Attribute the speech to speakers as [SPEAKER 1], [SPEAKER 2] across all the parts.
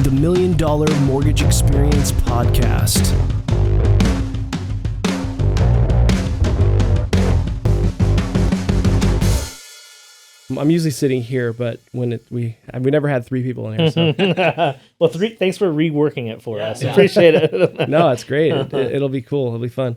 [SPEAKER 1] the $1 Million Mortgage Experience podcast. I'm usually sitting here, but we never had three people in here. So.
[SPEAKER 2] Well, thanks for reworking it for us. Appreciate it.
[SPEAKER 1] No, it's great. It'll be cool. It'll be fun.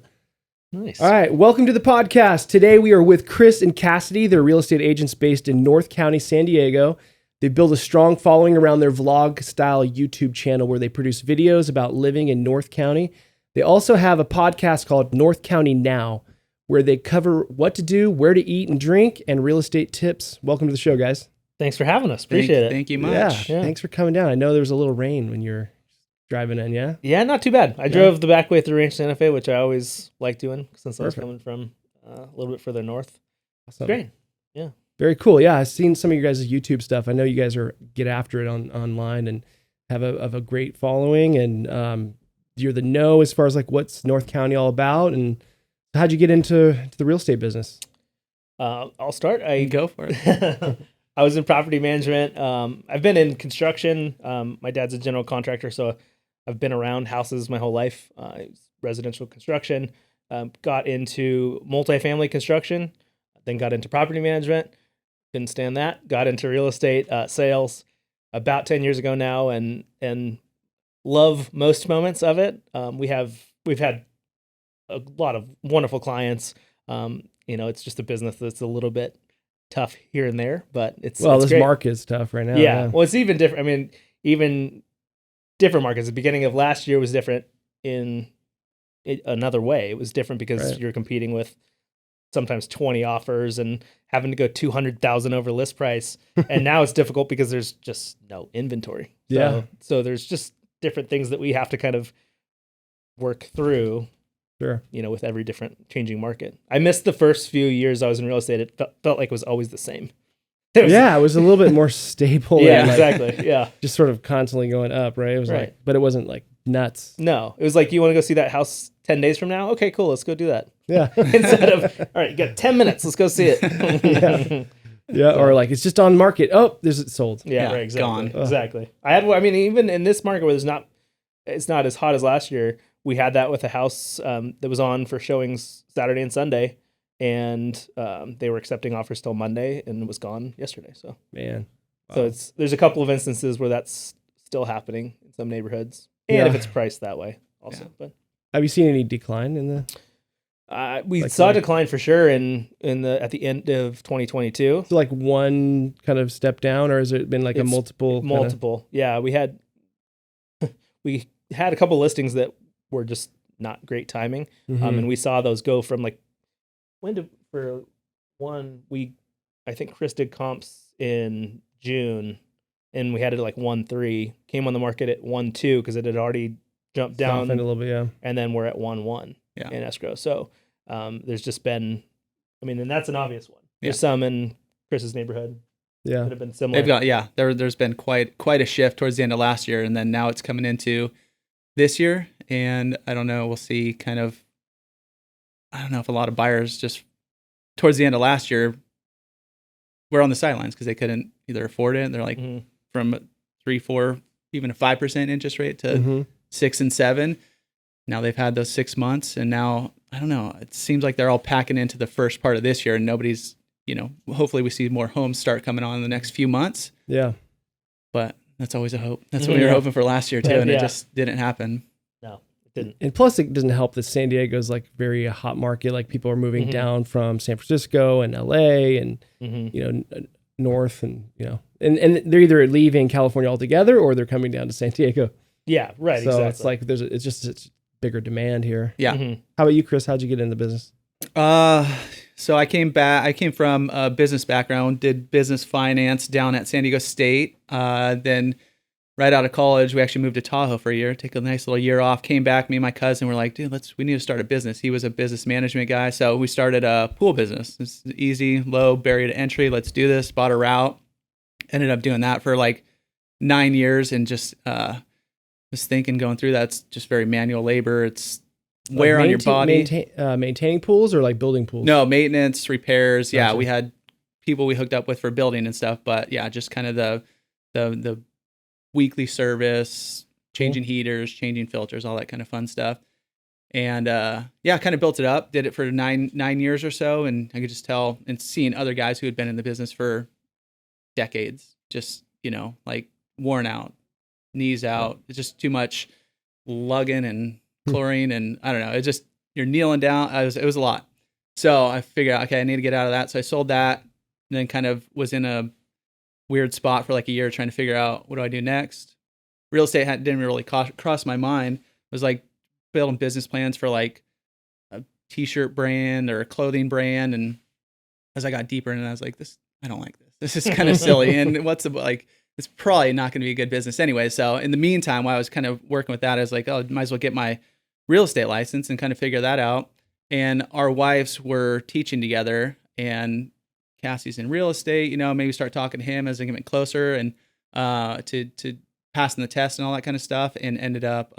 [SPEAKER 2] Nice.
[SPEAKER 1] All right. Welcome to the podcast. Today we are with Chris and Cassidy. They're real estate agents based in North County, San Diego. They've built a strong following around their vlog-style YouTube channel where they produce videos about living in North County. They also have a podcast called North County Now, where they cover what to do, where to eat and drink, and real estate tips. Welcome to the show, guys.
[SPEAKER 2] Thanks for having us. Appreciate it.
[SPEAKER 3] Thank you much.
[SPEAKER 1] Yeah. Thanks for coming down. I know there was a little rain when you're driving in, yeah?
[SPEAKER 2] Yeah, not too bad. I drove the back way through Ranch Santa Fe, which I always like doing since I was coming from a little bit further north.
[SPEAKER 1] Awesome.
[SPEAKER 2] Great. Yeah.
[SPEAKER 1] Very cool. Yeah, I've seen some of your guys' YouTube stuff. I know you guys get after it online and have a great following. And you're the know as far as like what's North County all about. And how'd you get into the real estate business?
[SPEAKER 2] I'll start.
[SPEAKER 3] Go for it.
[SPEAKER 2] I was in property management. I've been in construction. My dad's a general contractor, so I've been around houses my whole life. Residential construction. Got into multifamily construction, then got into property management. Didn't stand that. Got into real estate sales about 10 years ago now, and love most moments of it. We've had a lot of wonderful clients. It's just a business that's a little bit tough here and there, but it's
[SPEAKER 1] this
[SPEAKER 2] great.
[SPEAKER 1] Market's tough right now.
[SPEAKER 2] Yeah. Well, it's even different. I mean, even different markets. The beginning of last year was different in another way. It was different because you're competing with sometimes 20 offers and having to go 200,000 over list price. And now it's difficult because there's just no inventory. So there's just different things that we have to kind of work through.
[SPEAKER 1] Sure.
[SPEAKER 2] With every different changing market. I missed the first few years I was in real estate. It felt like it was always the same.
[SPEAKER 1] It was a little bit more stable.
[SPEAKER 2] Yeah, exactly. Yeah.
[SPEAKER 1] Just sort of constantly going up, right? It was but it wasn't like nuts.
[SPEAKER 2] No, it was like, you want to go see that house 10 days from now? Okay, cool. Let's go do that.
[SPEAKER 1] Yeah.
[SPEAKER 2] Instead of, all right, you got 10 minutes. Let's go see it.
[SPEAKER 1] Yeah. Or like, it's just on market. Oh, there's it sold.
[SPEAKER 2] Yeah, right. Exactly.
[SPEAKER 3] Gone.
[SPEAKER 2] Exactly. Even in this market where it's not as hot as last year, we had that with a house that was on for showings Saturday and Sunday, and they were accepting offers till Monday, and it was gone yesterday. So
[SPEAKER 1] man,
[SPEAKER 2] wow. So there's a couple of instances where that's still happening in some neighborhoods, and if it's priced that way, also. Yeah. But
[SPEAKER 1] have you seen any decline in the?
[SPEAKER 2] We saw a decline for sure at the end of 2022.
[SPEAKER 1] So like one kind of step down, or has it been like a multiple?
[SPEAKER 2] Multiple, yeah. We had a couple listings that were just not great timing. And we saw those go from like, I think Chris did comps in June, and we had it at like 1.3, came on the market at 1.2 because it had already jumped down
[SPEAKER 1] a little bit, yeah.
[SPEAKER 2] And then we're at 1.1 in escrow. So there's just been, and that's an obvious one. There's some in Chris's neighborhood.
[SPEAKER 1] Yeah.
[SPEAKER 2] That have been similar.
[SPEAKER 3] There's been quite a shift towards the end of last year, and then now it's coming into this year. And I don't know, we'll see I don't know if a lot of buyers just towards the end of last year were on the sidelines because they couldn't either afford it. They're like from 3, 4, even a 5% interest rate to 6 and 7. Now they've had those 6 months, and now, I don't know, it seems like they're all packing into the first part of this year, and nobody's, hopefully we see more homes start coming on in the next few months.
[SPEAKER 1] Yeah.
[SPEAKER 3] But that's always a hope. That's what we were hoping for last year too, and it just didn't happen.
[SPEAKER 2] No, it didn't.
[SPEAKER 1] And plus, it doesn't help that San Diego's like very hot market. Like people are moving down from San Francisco and LA and north, and and they're either leaving California altogether or they're coming down to San Diego.
[SPEAKER 2] Yeah, right.
[SPEAKER 1] So
[SPEAKER 2] exactly.
[SPEAKER 1] it's like it's bigger demand here.
[SPEAKER 3] Yeah.
[SPEAKER 1] How about you, Chris? How'd you get into business?
[SPEAKER 3] So I came from a business background, did business finance down at San Diego State. Then right out of college, we actually moved to Tahoe for a year, take a nice little year off, came back, me and my cousin were like, dude, we need to start a business. He was a business management guy. So we started a pool business. It's easy, low barrier to entry. Let's do this. Bought a route. Ended up doing that for like 9 years, and just thinking going through that, it's just very manual labor. It's wear on your body.
[SPEAKER 1] Maintaining pools or like building pools?
[SPEAKER 3] No, maintenance, repairs.
[SPEAKER 1] Gotcha.
[SPEAKER 3] Yeah, we had people we hooked up with for building and stuff, but yeah, just kind of the weekly service, changing heaters, changing filters, all that kind of fun stuff. And yeah, kind of built it up, did it for nine years or so. And I could just tell, and seeing other guys who had been in the business for decades, just, like worn out, knees out. It's just too much lugging and chlorine. And I don't know, it just, you're kneeling down. It was a lot. So I figured out, okay, I need to get out of that. So I sold that, and then kind of was in a weird spot for like a year trying to figure out, what do I do next? Real estate didn't really cross my mind. It was like building business plans for like a t-shirt brand or a clothing brand. And as I got deeper into it, I was like, I don't like this. This is kind of silly. And it's probably not going to be a good business anyway. So in the meantime, while I was kind of working with that, I was like, oh, might as well get my real estate license and kind of figure that out. And our wives were teaching together, and Cassie's in real estate, maybe start talking to him as I get closer, and to passing the test and all that kind of stuff, and ended up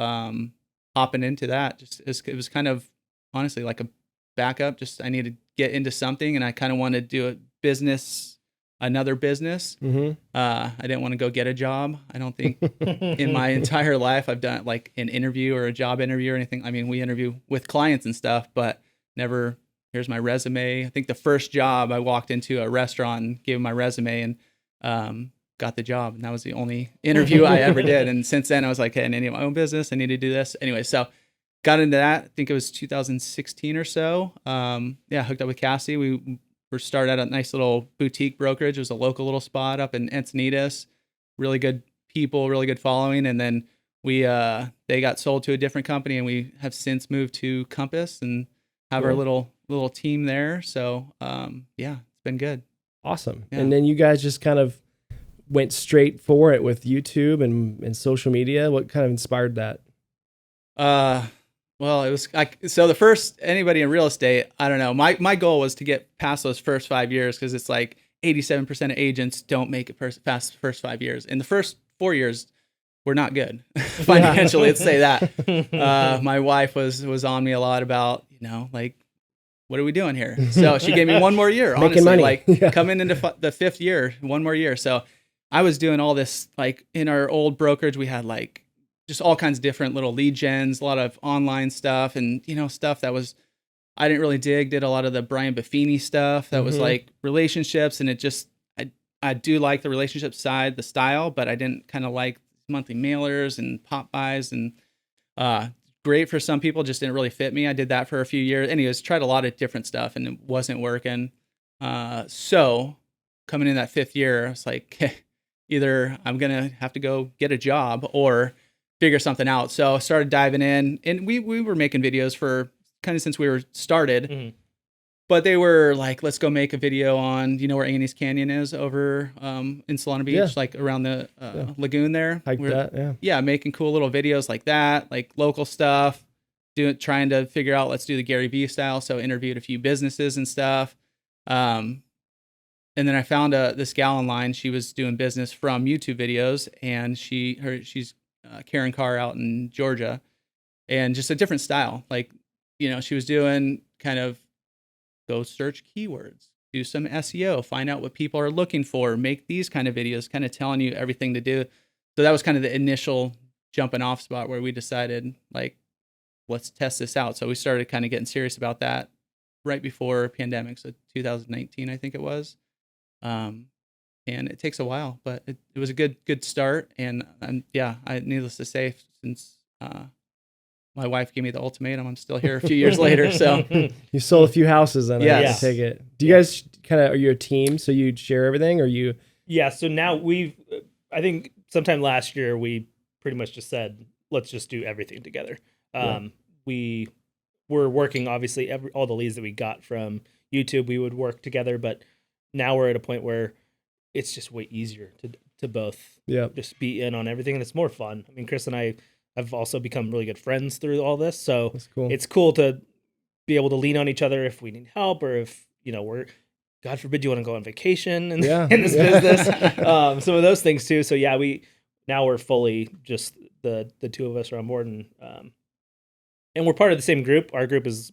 [SPEAKER 3] hopping into that. It was kind of honestly like a backup. Just I needed to get into something, and I kind of wanted to do another business.
[SPEAKER 1] Mm-hmm.
[SPEAKER 3] I didn't want to go get a job. I don't think in my entire life I've done like an interview or a job interview or anything. I mean, we interview with clients and stuff, but never, here's my resume. I think the first job I walked into a restaurant and gave them my resume and got the job. And that was the only interview I ever did. And since then I was like, hey, I need my own business. I need to do this. Anyway, so got into that. I think it was 2016 or so. Hooked up with Cassidy. We were started at a nice little boutique brokerage. It was a local little spot up in Encinitas. Really good people, really good following. And then they got sold to a different company, and we have since moved to Compass and have our little team there. So it's been good.
[SPEAKER 1] Awesome.
[SPEAKER 3] Yeah.
[SPEAKER 1] And then you guys just kind of went straight for it with YouTube and social media. What kind of inspired that?
[SPEAKER 3] Well, it was so the first anybody in real estate, I don't know. My goal was to get past those first 5 years, because it's like 87% of agents don't make it past the first 5 years. In the first 4 years, we're not good financially. Let's say that. My wife was on me a lot about, like, what are we doing here? So she gave me one more year, honestly,
[SPEAKER 1] money.
[SPEAKER 3] like coming into the fifth year, one more year. So I was doing all this, like in our old brokerage, we had like just all kinds of different little lead gens, a lot of online stuff, and stuff that was I didn't really dig. Did a lot of the Brian Buffini stuff that was like relationships, and it just I do like the relationship side, the style, but I didn't kind of like monthly mailers and pop buys, and great for some people, just didn't really fit me. I did that for a few years. Anyways, tried a lot of different stuff, and it wasn't working. So coming in that fifth year, I was like, either I'm gonna have to go get a job or figure something out. So I started diving in, and we were making videos for kind of since we were started, but they were like, let's go make a video on, where Annie's Canyon is over in Solana Beach, like around the lagoon there. Making cool little videos like that, like local stuff, trying to figure out, let's do the Gary Vee style. So interviewed a few businesses and stuff. And then I found this gal online. She was doing business from YouTube videos, and she's Karen Carr out in Georgia, and just a different style. Like, she was doing kind of go search keywords, do some SEO, find out what people are looking for, make these kind of videos, kind of telling you everything to do. So that was kind of the initial jumping off spot where we decided, like, let's test this out. So we started kind of getting serious about that right before pandemic. So 2019, I think it was. And it takes a while, but it was a good start. And needless to say, since my wife gave me the ultimatum, I'm still here a few years later. So
[SPEAKER 1] you sold a few houses, then.
[SPEAKER 3] Yes.
[SPEAKER 1] I take it. Do you guys are you a team? So you share everything, or you?
[SPEAKER 2] Yeah. So now I think sometime last year we pretty much just said, let's just do everything together. We were working, obviously, all the leads that we got from YouTube, we would work together, but now we're at a point where it's just way easier to both just be in on everything, and it's more fun. I mean, Chris and I have also become really good friends through all this, so
[SPEAKER 1] that's cool.
[SPEAKER 2] It's cool to be able to lean on each other if we need help, or if we're, God forbid, you want to go on vacation in this business. Some of those things too. So we're fully just the two of us are on board, and we're part of the same group. Our group is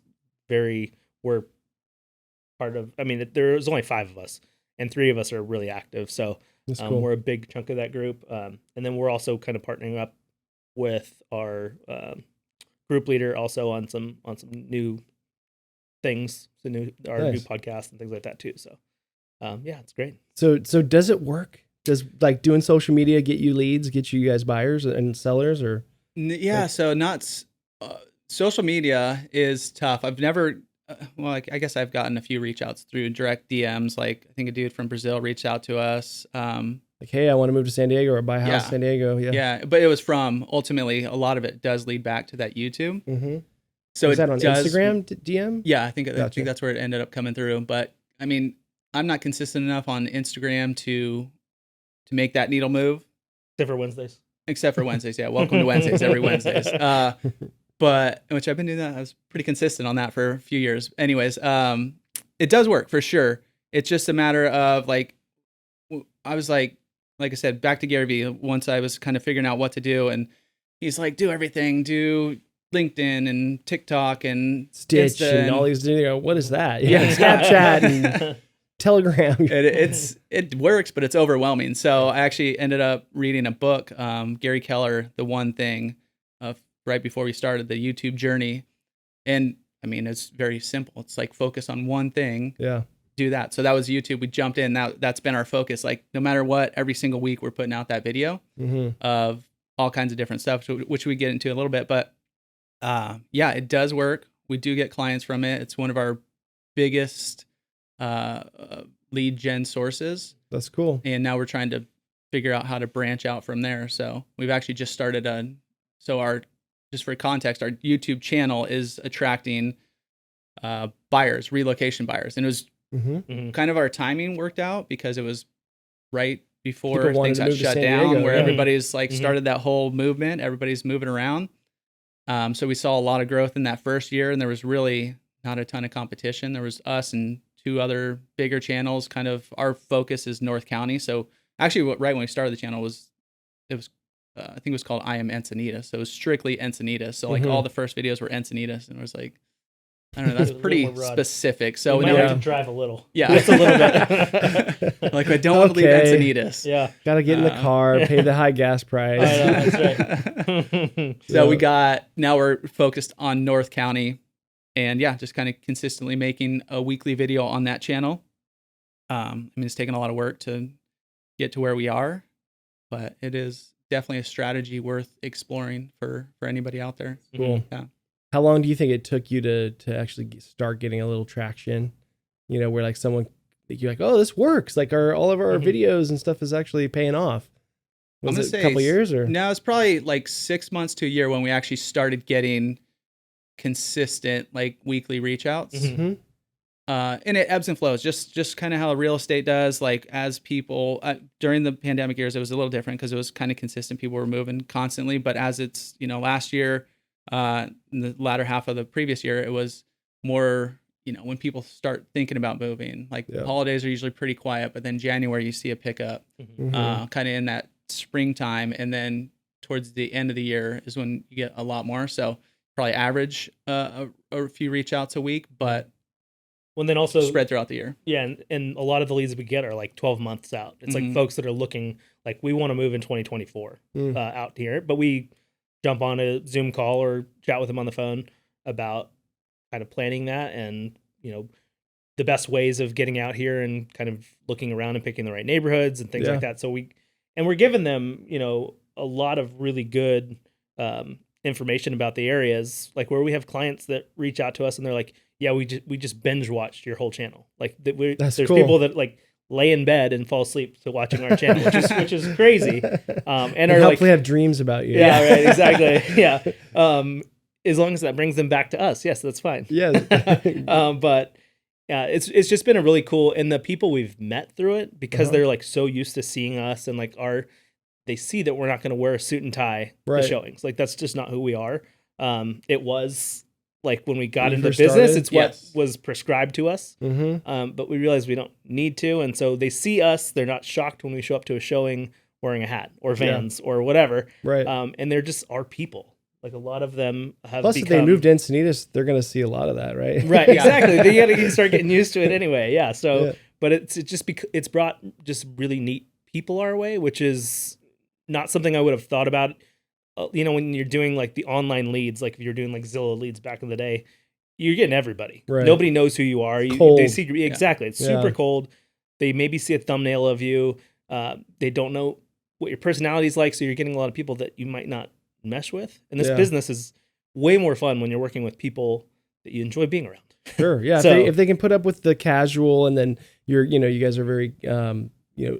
[SPEAKER 2] we're part of. I mean, there's only 5 of us, and 3 of us are really active. So
[SPEAKER 1] That's cool.
[SPEAKER 2] We're a big chunk of that group. And then we're also kind of partnering up with our group leader also on some new things, new podcast and things like that too. So yeah, it's great.
[SPEAKER 1] So does it work? Does like doing social media get you leads, get you guys buyers and sellers, or?
[SPEAKER 3] Yeah. So social media is tough. I've never, I guess I've gotten a few reach outs through direct DMs. Like I think a dude from Brazil reached out to us.
[SPEAKER 1] Like, hey, I want to move to San Diego or buy a house in San Diego. Yeah.
[SPEAKER 3] Yeah. But it was ultimately, a lot of it does lead back to that YouTube.
[SPEAKER 1] Mm-hmm.
[SPEAKER 3] So
[SPEAKER 1] is that on Instagram DM?
[SPEAKER 3] Yeah. I think
[SPEAKER 1] Gotcha.
[SPEAKER 3] that's where it ended up coming through. But I mean, I'm not consistent enough on Instagram to make that needle move.
[SPEAKER 2] Except for Wednesdays.
[SPEAKER 3] Yeah. Welcome to Wednesdays, every Wednesdays. But which I've been doing that. I was pretty consistent on that for a few years. Anyways, it does work for sure. It's just a matter of like, I was like I said, back to Gary Vee once I was kind of figuring out what to do. And he's like, do everything, do LinkedIn and TikTok and
[SPEAKER 1] Stitch
[SPEAKER 3] Insta
[SPEAKER 1] and all these. What is that? Yeah. Snapchat and Telegram.
[SPEAKER 3] It works, but it's overwhelming. So I actually ended up reading a book, Gary Keller, The One Thing, right before we started the YouTube journey. And I mean, it's very simple. It's like focus on one thing.
[SPEAKER 1] Yeah.
[SPEAKER 3] Do that. So that was YouTube. We jumped in. Now that's been our focus. Like no matter what, every single week we're putting out that video of all kinds of different stuff, which we get into a little bit. But yeah, it does work. We do get clients from it. It's one of our biggest lead gen sources.
[SPEAKER 1] That's cool.
[SPEAKER 3] And now we're trying to figure out how to branch out from there. So we've actually just started just for context, our YouTube channel is attracting buyers, relocation buyers. And it was kind of our timing worked out because it was right before things got shut down, where everybody's like started that whole movement. Everybody's moving around. So we saw a lot of growth in that first year, and there was really not a ton of competition. There was us and two other bigger channels. Kind of our focus is North County. So actually, right when we started the channel I think it was called I Am Encinitas. So it was strictly Encinitas. So like all the first videos were Encinitas, and it was like, I don't know, that's pretty specific. So
[SPEAKER 2] we might have to drive a little.
[SPEAKER 3] Yeah.
[SPEAKER 2] Just a little bit.
[SPEAKER 3] Like I don't want to leave Encinitas.
[SPEAKER 2] Yeah.
[SPEAKER 1] Got to get in the car, pay the high gas price.
[SPEAKER 2] That's right.
[SPEAKER 3] So now we're focused on North County, and yeah, just kind of consistently making a weekly video on that channel. I mean, it's taken a lot of work to get to where we are, but it is definitely a strategy worth exploring for anybody out there.
[SPEAKER 1] Cool.
[SPEAKER 3] Yeah.
[SPEAKER 1] How long do you think it took you to actually start getting a little traction? You know, where like you're like, oh, this works. Like all of our videos and stuff is actually paying off. Was it a couple years or?
[SPEAKER 3] No, it's probably like 6 months to a year when we actually started getting consistent like weekly reach outs. And it ebbs and flows, just kind of how real estate does. Like as people during the pandemic years, it was a little different because it was kind of consistent. People were moving constantly, but as it's, last year, in the latter half of the previous year, it was more, when people start thinking about moving, like the holidays are usually pretty quiet, but then January you see a pickup, kind of in that springtime. And then towards the end of the year is when you get a lot more. So probably average a few reach outs a week, but
[SPEAKER 2] when then also
[SPEAKER 3] spread throughout the year.
[SPEAKER 2] Yeah. And a lot of the leads we get are like 12 months out. It's like folks that are looking like we want to move in 2024 out here, but we jump on a Zoom call or chat with them on the phone about kind of planning that and, the best ways of getting out here and kind of looking around and picking the right neighborhoods and things like that. So we're giving them, a lot of really good information about the areas, like where we have clients that reach out to us and they're like, yeah, we just binge watched your whole channel. Like there's
[SPEAKER 1] cool.
[SPEAKER 2] people that like lay in bed and fall asleep to watching our channel, which is crazy. And are
[SPEAKER 1] hopefully have dreams about you.
[SPEAKER 2] Yeah, right, exactly. Yeah. As long as that brings them back to us, yes, that's fine.
[SPEAKER 1] Yeah.
[SPEAKER 2] But yeah, it's just been a really cool, and the people we've met through it, because they're like so used to seeing us and like they see that we're not going to wear a suit and tie to showings. Like that's just not who we are. It was like when we got into business, it's what was prescribed to us. But we realized we don't need to. And so they see us, they're not shocked when we show up to a showing wearing a hat or Vans or whatever.
[SPEAKER 1] Right.
[SPEAKER 2] And they're just our people. Like a lot of them have
[SPEAKER 1] Plus, if they moved to Encinitas, they're going to see a lot of that, right?
[SPEAKER 2] Right, exactly. They got to start getting used to it anyway. Yeah. So, but it's brought just really neat people our way, which is not something I would have thought about. When you're doing like the online leads, like if you're doing like Zillow leads back in the day, you're getting everybody.
[SPEAKER 1] Right.
[SPEAKER 2] Nobody knows who you are.
[SPEAKER 1] Cold.
[SPEAKER 2] They see exactly. It's super cold. They maybe see a thumbnail of you. They don't know what your personality is like, so you're getting a lot of people that you might not mesh with. And this business is way more fun when you're working with people that you enjoy being around.
[SPEAKER 1] Sure, yeah.
[SPEAKER 2] So,
[SPEAKER 1] if they can put up with the casual, and then you guys are very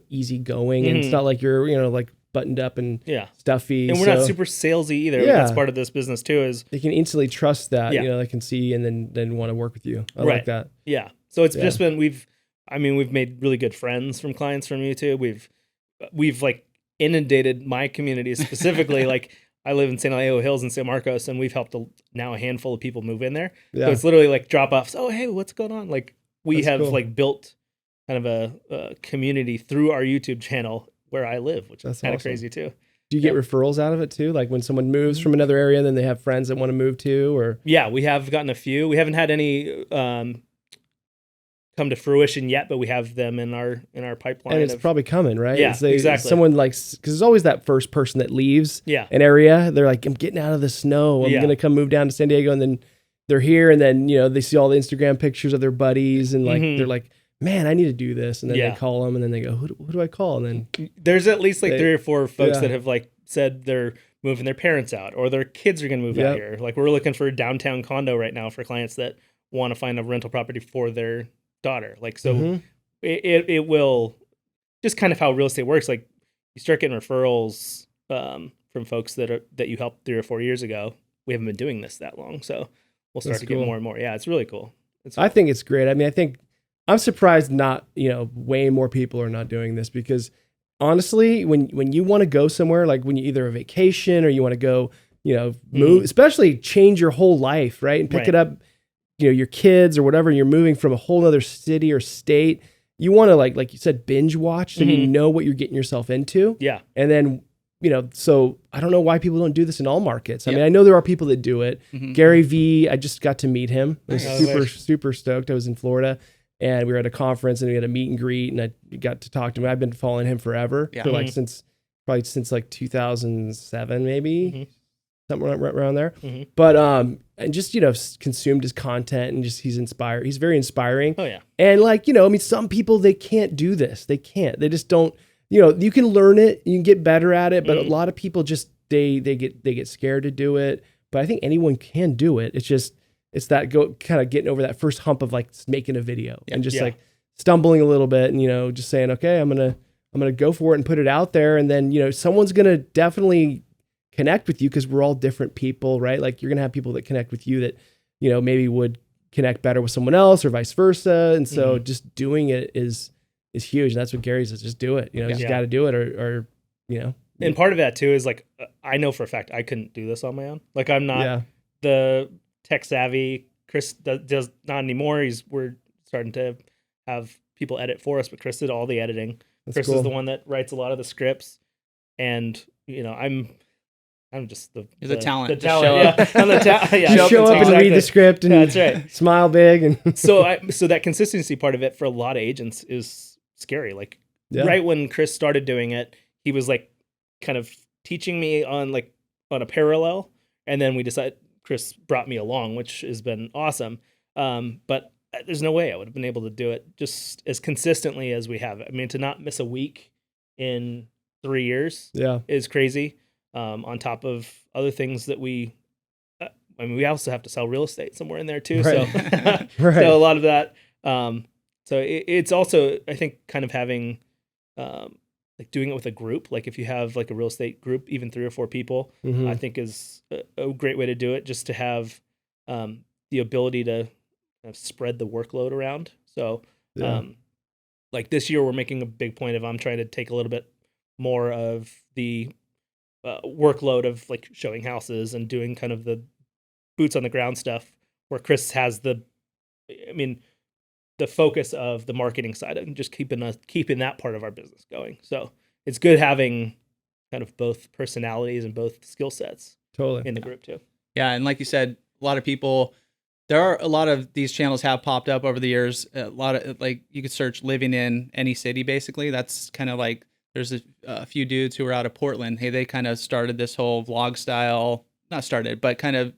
[SPEAKER 1] easygoing, and it's not like you're like buttoned up and stuffy.
[SPEAKER 2] And we're not super salesy either.
[SPEAKER 1] Yeah.
[SPEAKER 2] That's part of this business too. Is
[SPEAKER 1] they can instantly trust that they can see and then want to work with you. I like that.
[SPEAKER 2] Yeah. So it's just been we've made really good friends from clients from YouTube. We've like inundated my community specifically. Like I live in San Diego Hills and San Marcos, and we've helped now a handful of people move in there.
[SPEAKER 1] Yeah.
[SPEAKER 2] So it's literally like drop offs. Oh, hey, what's going on? Like we
[SPEAKER 1] That's cool.
[SPEAKER 2] like built kind of a community through our YouTube channel where I live, which is kind of crazy too.
[SPEAKER 1] Do you get referrals out of it too? Like when someone moves from another area and then they have friends that want to move too, or?
[SPEAKER 2] Yeah, we have gotten a few. We haven't had any come to fruition yet, but we have them in our pipeline.
[SPEAKER 1] And it's probably coming, right?
[SPEAKER 2] Yeah, exactly.
[SPEAKER 1] Someone because there's always that first person that leaves an area. They're like, I'm getting out of the snow. I'm going to come move down to San Diego. And then they're here, and then, they see all the Instagram pictures of their buddies, and like, they're like, man, I need to do this. And then they call them, and then they go, who do I call? And then
[SPEAKER 2] there's at least like 3 or 4 folks that have like said they're moving their parents out, or their kids are going to move out here. Like we're looking for a downtown condo right now for clients that want to find a rental property for their daughter. Like, so it will just kind of how real estate works. Like you start getting referrals from folks that you helped 3 or 4 years ago. We haven't been doing this that long, so we'll start to get more and more. Yeah, it's really cool.
[SPEAKER 1] I think it's great. I mean, I'm surprised not, way more people are not doing this, because honestly, when you want to go somewhere, like when you either a vacation or you want to go, move, especially change your whole life, right? And pick it up, your kids or whatever, and you're moving from a whole other city or state, you want to like you said, binge watch so you know what you're getting yourself into. Yeah. And then, so I don't know why people don't do this in all markets. I mean, I know there are people that do it. Gary Vee, I just got to meet him. I was super stoked. I was in Florida. And we were at a conference, and we had a meet and greet, and I got to talk to him. I've been following him forever, for like since 2007, maybe something around there. But and just consumed his content, and just he's inspired. He's very inspiring. Oh yeah. And like some people, they can't do this. They can't. They just don't. You can learn it. You can get better at it. But a lot of people just they get scared to do it. But I think anyone can do it. It's that kind of getting over that first hump of like making a video and just like stumbling a little bit, and just saying, okay, I'm gonna go for it and put it out there, and then someone's gonna definitely connect with you, because we're all different people, right? Like you're gonna have people that connect with you that maybe would connect better with someone else, or vice versa, and so just doing it is huge. And that's what Gary says: just do it. You just got to do it, or. And
[SPEAKER 2] part of that too is like I know for a fact I couldn't do this on my own. Like I'm not the tech savvy. Chris does not anymore. We're starting to have people edit for us, but Chris did all the editing.
[SPEAKER 1] That's
[SPEAKER 2] Chris
[SPEAKER 1] cool.
[SPEAKER 2] is the one that writes a lot of the scripts, and I'm just the
[SPEAKER 3] talent.
[SPEAKER 2] The talent. I'm the
[SPEAKER 1] show up and read the script, and
[SPEAKER 2] that's right.
[SPEAKER 1] Smile big, and
[SPEAKER 2] so that consistency part of it for a lot of agents is scary. Like right when Chris started doing it, he was like kind of teaching me on a parallel, and then we decided. Chris brought me along, which has been awesome. But there's no way I would have been able to do it just as consistently as we have. I mean, to not miss a week in 3 years is crazy. On top of other things that we also have to sell real estate somewhere in there too. Right. So, so a lot of that. So it's also, I think, kind of having like doing it with a group. Like if you have like a real estate group, even 3 or 4 people, I think is a great way to do it, just to have the ability to kind of spread the workload around. So like this year, we're making a big point of I'm trying to take a little bit more of the workload of like showing houses and doing kind of the boots on the ground stuff, where Chris has the focus of the marketing side and just keeping that part of our business going. So it's good having kind of both personalities and both skill sets in the group too.
[SPEAKER 3] Yeah. And like you said, there are a lot of these channels have popped up over the years. A lot of like you could search living in any city, basically. That's kind of like there's a few dudes who were out of Portland. Hey, they kind of started this whole vlog style, not started, but kind of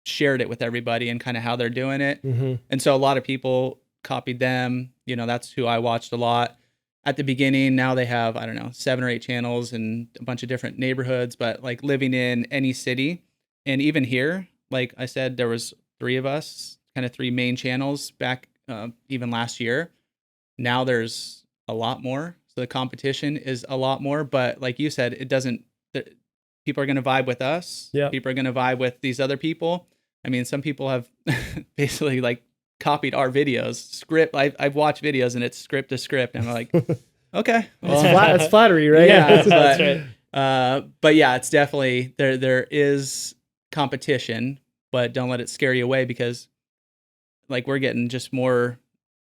[SPEAKER 3] shared it with everybody and kind of how they're doing it. And so a lot of people copied them. That's who I watched a lot at the beginning. Now they have, I don't know, 7 or 8 channels in a bunch of different neighborhoods, but like living in any city. And even here, like I said, there was 3 of us, kind of 3 main channels back even last year. Now there's a lot more. So the competition is a lot more, but like you said, people are going to vibe with us.
[SPEAKER 1] Yeah.
[SPEAKER 3] People are going to vibe with these other people. I mean, some people have basically like copied our videos, script. I've watched videos and it's script to script. And I'm like, okay, well,
[SPEAKER 1] that's flattery, right?
[SPEAKER 3] Yeah,
[SPEAKER 2] that's right.
[SPEAKER 3] But yeah, it's definitely there is competition, but don't let it scare you away, because like we're getting just more.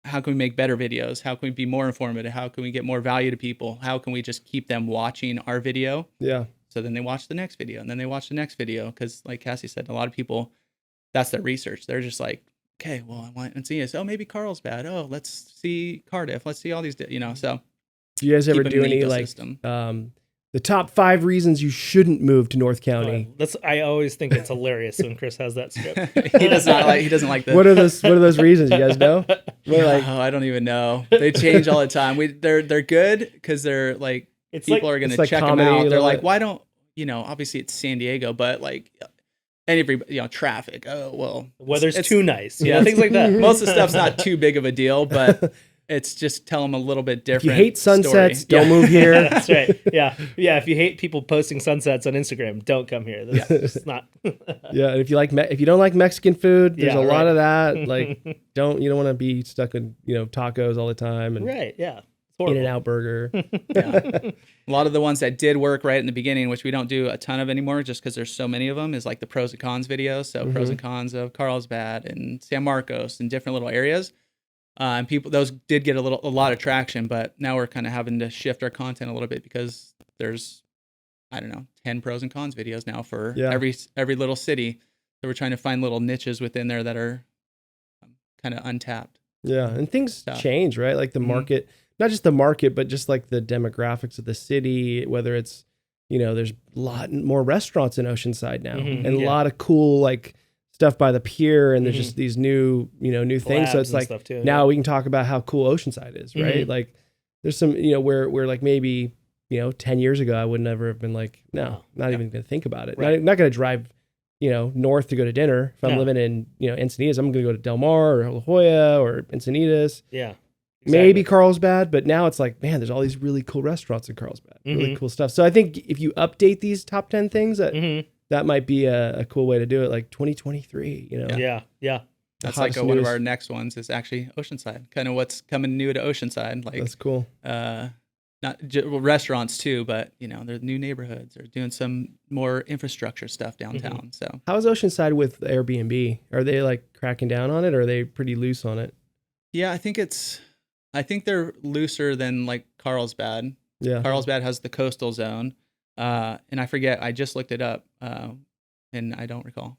[SPEAKER 3] How can we make better videos? How can we be more informative? How can we get more value to people? How can we just keep them watching our video?
[SPEAKER 1] Yeah.
[SPEAKER 3] So then they watch the next video, and then they watch the next video. Because like Cassie said, a lot of people, that's their research. They're just like, okay, well, I want to see this. Oh, maybe Carlsbad. Oh, let's see Cardiff. Let's see all these, so.
[SPEAKER 1] Do you guys ever do any like the top 5 reasons you shouldn't move to North County?
[SPEAKER 2] I always think it's hilarious when Chris has that script.
[SPEAKER 3] He doesn't like that.
[SPEAKER 1] What are those reasons? You guys know?
[SPEAKER 3] I don't even know. They change all the time. They're good because they're like, people are going to check them out. They're like, why don't, obviously it's San Diego, but like, and everybody, traffic. Oh, well,
[SPEAKER 2] weather's too nice. Yeah, things like that.
[SPEAKER 3] Most of the stuff's not too big of a deal, but it's just tell them a little bit different.
[SPEAKER 1] If you hate sunsets, don't move here.
[SPEAKER 2] That's right. Yeah. Yeah. If you hate people posting sunsets on Instagram, don't come here. That's just not.
[SPEAKER 1] Yeah. And if you don't like Mexican food, there's a lot of that. Like, you don't want to be stuck in, tacos all the time. And
[SPEAKER 2] right. Yeah.
[SPEAKER 1] In-N-Out burger.
[SPEAKER 3] Yeah. A lot of the ones that did work right in the beginning, which we don't do a ton of anymore just because there's so many of them, is like the pros and cons videos. So pros and cons of Carlsbad and San Marcos and different little areas. And those did get a lot of traction, but now we're kind of having to shift our content a little bit because there's, I don't know, 10 pros and cons videos now for every little city. So we're trying to find little niches within there that are kind of untapped.
[SPEAKER 1] Yeah. And things change, right? Like the market, not just the market, but just like the demographics of the city, whether it's, there's a lot more restaurants in Oceanside now and a lot of cool, like, stuff by the pier, and there's just these new things. So it's like now we can talk about how cool Oceanside is, right? Like there's some, where like maybe, 10 years ago, I would never have been like, not even going to think about it. Right. Not going to drive, north to go to dinner. If I'm living in, Encinitas, I'm going to go to Del Mar or La Jolla or Encinitas.
[SPEAKER 2] Yeah.
[SPEAKER 1] Exactly. Maybe Carlsbad, but now it's like, man, there's all these really cool restaurants in Carlsbad. Really cool stuff. So I think if you update these top 10 things, that might be a cool way to do it, like 2023,
[SPEAKER 2] Yeah.
[SPEAKER 3] That's like one of our next ones is actually Oceanside, kind of what's coming new to Oceanside. Like,
[SPEAKER 1] that's cool.
[SPEAKER 3] Not restaurants too, but they're new neighborhoods. They're doing some more infrastructure stuff downtown. So
[SPEAKER 1] how is Oceanside with Airbnb? Are they like cracking down on it, or are they pretty loose on it?
[SPEAKER 3] Yeah, I think they're looser than like Carlsbad. Yeah, Carlsbad has the coastal zone. And I forget, I just looked it up, and I don't recall.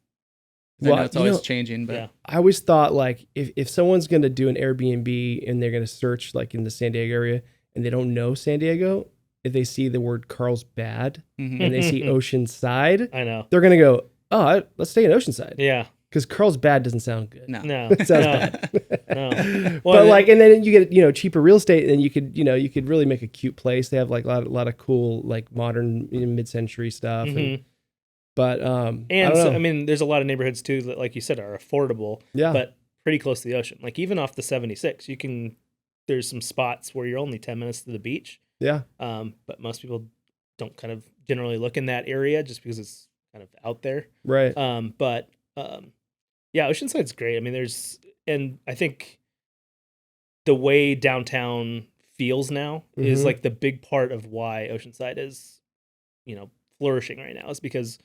[SPEAKER 3] I know it's always changing, but
[SPEAKER 1] I always thought like if someone's going to do an Airbnb and they're going to search like in the San Diego area and they don't know San Diego, if they see the word Carlsbad and they see Oceanside,
[SPEAKER 2] I know
[SPEAKER 1] they're going to go, oh, let's stay in Oceanside.
[SPEAKER 2] Yeah.
[SPEAKER 1] Because Carlsbad doesn't sound good.
[SPEAKER 2] No.
[SPEAKER 1] It sounds bad.
[SPEAKER 2] No.
[SPEAKER 1] But like, and then you get, cheaper real estate, and you could really make a cute place. They have like a lot of cool, like modern mid-century stuff. But I don't know.
[SPEAKER 2] I mean, there's a lot of neighborhoods too that, like you said, are affordable. Yeah. But pretty close to the ocean. Like even off the 76, there's some spots where you're only 10 minutes to the beach.
[SPEAKER 1] Yeah.
[SPEAKER 2] But most people don't kind of generally look in that area just because it's kind of out there.
[SPEAKER 1] Right.
[SPEAKER 2] Yeah, Oceanside's great. I mean, and I think the way downtown feels now is like the big part of why Oceanside is, flourishing right now, is because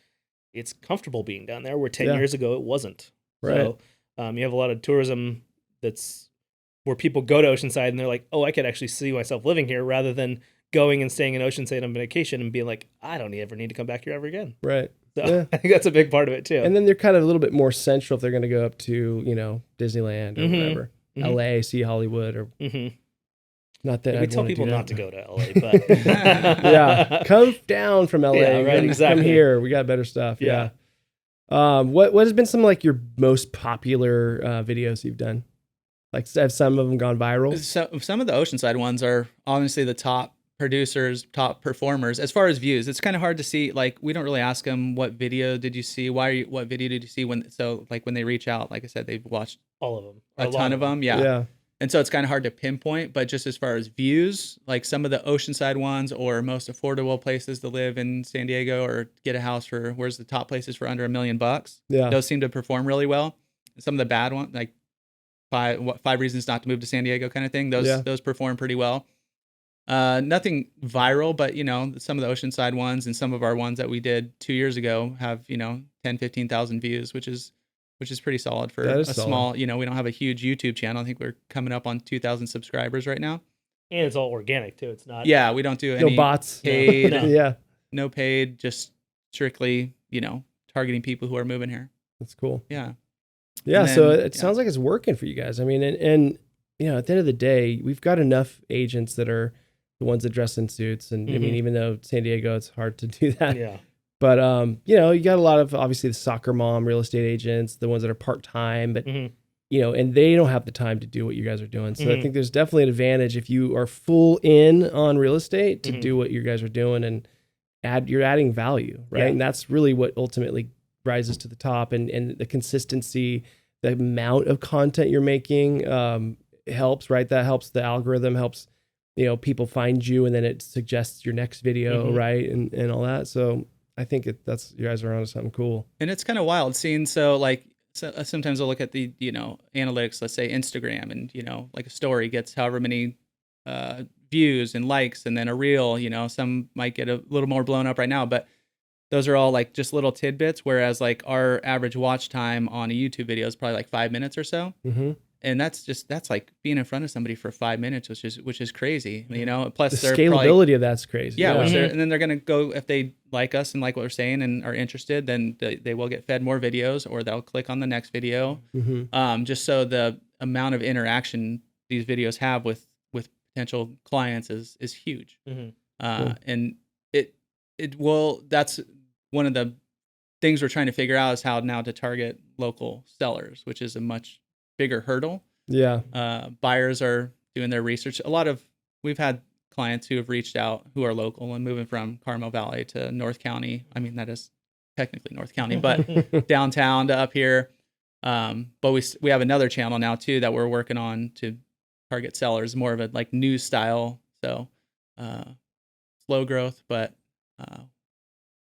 [SPEAKER 2] it's comfortable being down there, where 10 years ago it wasn't.
[SPEAKER 1] Right.
[SPEAKER 2] So you have a lot of tourism that's where people go to Oceanside and they're like, oh, I could actually see myself living here, rather than going and staying in Oceanside on vacation and being like, I don't ever need to come back here ever again.
[SPEAKER 1] Right.
[SPEAKER 2] So I think that's a big part of it too.
[SPEAKER 1] And then they're kind of a little bit more central if they're going to go up to, Disneyland or whatever, LA, see Hollywood or. Not that
[SPEAKER 2] we
[SPEAKER 1] I'd
[SPEAKER 2] tell
[SPEAKER 1] wanna do
[SPEAKER 2] people
[SPEAKER 1] that.
[SPEAKER 2] not to go to LA, but
[SPEAKER 1] Yeah, come down from LA.
[SPEAKER 2] Yeah, right,
[SPEAKER 1] Come
[SPEAKER 2] exactly.
[SPEAKER 1] here. We got better stuff. Yeah. What has been some like your most popular videos you've done? Like, have some of them gone viral?
[SPEAKER 3] So some of the Oceanside ones are honestly the top producers, top performers. As far as views, it's kind of hard to see. Like, we don't really ask them what video did you see, what video did you see when. So like when they reach out, like I said, they've watched
[SPEAKER 2] all of them,
[SPEAKER 3] a ton of them. Yeah.
[SPEAKER 1] Yeah.
[SPEAKER 3] And so it's kind of hard to pinpoint, but just as far as views, like some of the Oceanside ones or most affordable places to live in San Diego or get a house for, where's the top places for under $1 million?
[SPEAKER 1] Yeah.
[SPEAKER 3] Those seem to perform really well. Some of the bad ones, like five reasons not to move to San Diego kind of thing, those perform pretty well. Nothing viral, but you know, some of the Oceanside ones and some of our ones that we did 2 years ago have, you know, 10, 15,000 views, which is pretty solid for a small, you know, we don't have a huge YouTube channel. I think we're coming up on 2,000 subscribers right now.
[SPEAKER 2] And it's all organic too. It's not.
[SPEAKER 3] Yeah, we don't do any
[SPEAKER 1] bots.
[SPEAKER 3] paid.
[SPEAKER 2] No.
[SPEAKER 1] Yeah.
[SPEAKER 3] No paid, just strictly, you know, targeting people who are moving here.
[SPEAKER 1] That's cool.
[SPEAKER 3] Yeah.
[SPEAKER 1] Yeah.
[SPEAKER 3] Then,
[SPEAKER 1] So it sounds like it's working for you guys. I mean, and you know, at the end of the day, we've got enough agents that are the ones that dress in suits. And I mean, even though San Diego, it's hard to do that.
[SPEAKER 2] Yeah.
[SPEAKER 1] But, you know, you got a lot of, obviously, the soccer mom real estate agents, the ones that are part-time, but, you know, and they don't have the time to do what you guys are doing. So I think there's definitely an advantage if you are full in on real estate to do what you guys are doing and you're adding value, right?
[SPEAKER 2] Yeah.
[SPEAKER 1] And that's really what ultimately rises to the top, and the consistency, the amount of content you're making helps, right? That helps the algorithm, helps, you know, people find you, and then it suggests your next video, right? And all that. So I think that's, you guys are onto something cool.
[SPEAKER 3] And it's kind of wild seeing, sometimes I'll look at the, you know, analytics, let's say Instagram, and, you know, like a story gets however many views and likes, and then a reel, you know, some might get a little more blown up right now, but those are all like just little tidbits. Whereas like our average watch time on a YouTube video is probably like 5 minutes or so. And that's like being in front of somebody for 5 minutes, which is crazy, you know. Plus
[SPEAKER 1] The scalability of that's crazy.
[SPEAKER 3] Yeah, and then they're gonna go, if they like us and like what we're saying and are interested, then they will get fed more videos, or they'll click on the next video. Just so the amount of interaction these videos have with potential clients is huge. And that's one of the things we're trying to figure out, is how now to target local sellers, which is a much bigger hurdle.
[SPEAKER 1] Yeah.
[SPEAKER 3] Buyers are doing their research. We've had clients who have reached out who are local and moving from Carmel Valley to North County. I mean, that is technically North County, but downtown to up here. But we have another channel now too that we're working on to target sellers, more of a like news style. So slow growth, but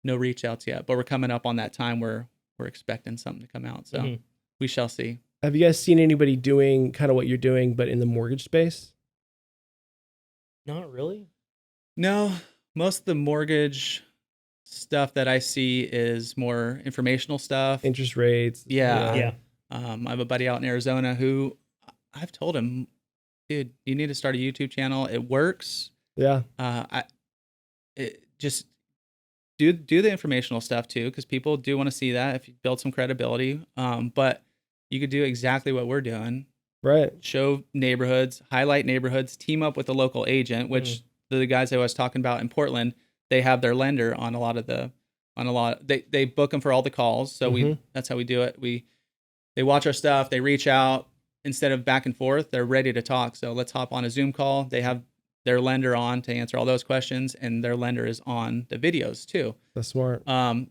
[SPEAKER 3] no reach outs yet. But we're coming up on that time where we're expecting something to come out. So we shall see.
[SPEAKER 1] Have you guys seen anybody doing kind of what you're doing, but in the mortgage space?
[SPEAKER 2] Not really.
[SPEAKER 3] No, most of the mortgage stuff that I see is more informational stuff.
[SPEAKER 1] Interest rates.
[SPEAKER 3] Yeah. I have a buddy out in Arizona who I've told him, dude, you need to start a YouTube channel. It works.
[SPEAKER 1] Yeah.
[SPEAKER 3] Just do the informational stuff too, because people do want to see that if you build some credibility. But you could do exactly what we're doing.
[SPEAKER 1] Right.
[SPEAKER 3] Show neighborhoods, highlight neighborhoods, team up with a local agent, which the guys I was talking about in Portland, they have their lender on a lot. They book them for all the calls. So that's how we do it. They watch our stuff, they reach out, instead of back and forth, they're ready to talk. So let's hop on a Zoom call. They have their lender on to answer all those questions, and their lender is on the videos too.
[SPEAKER 1] That's smart.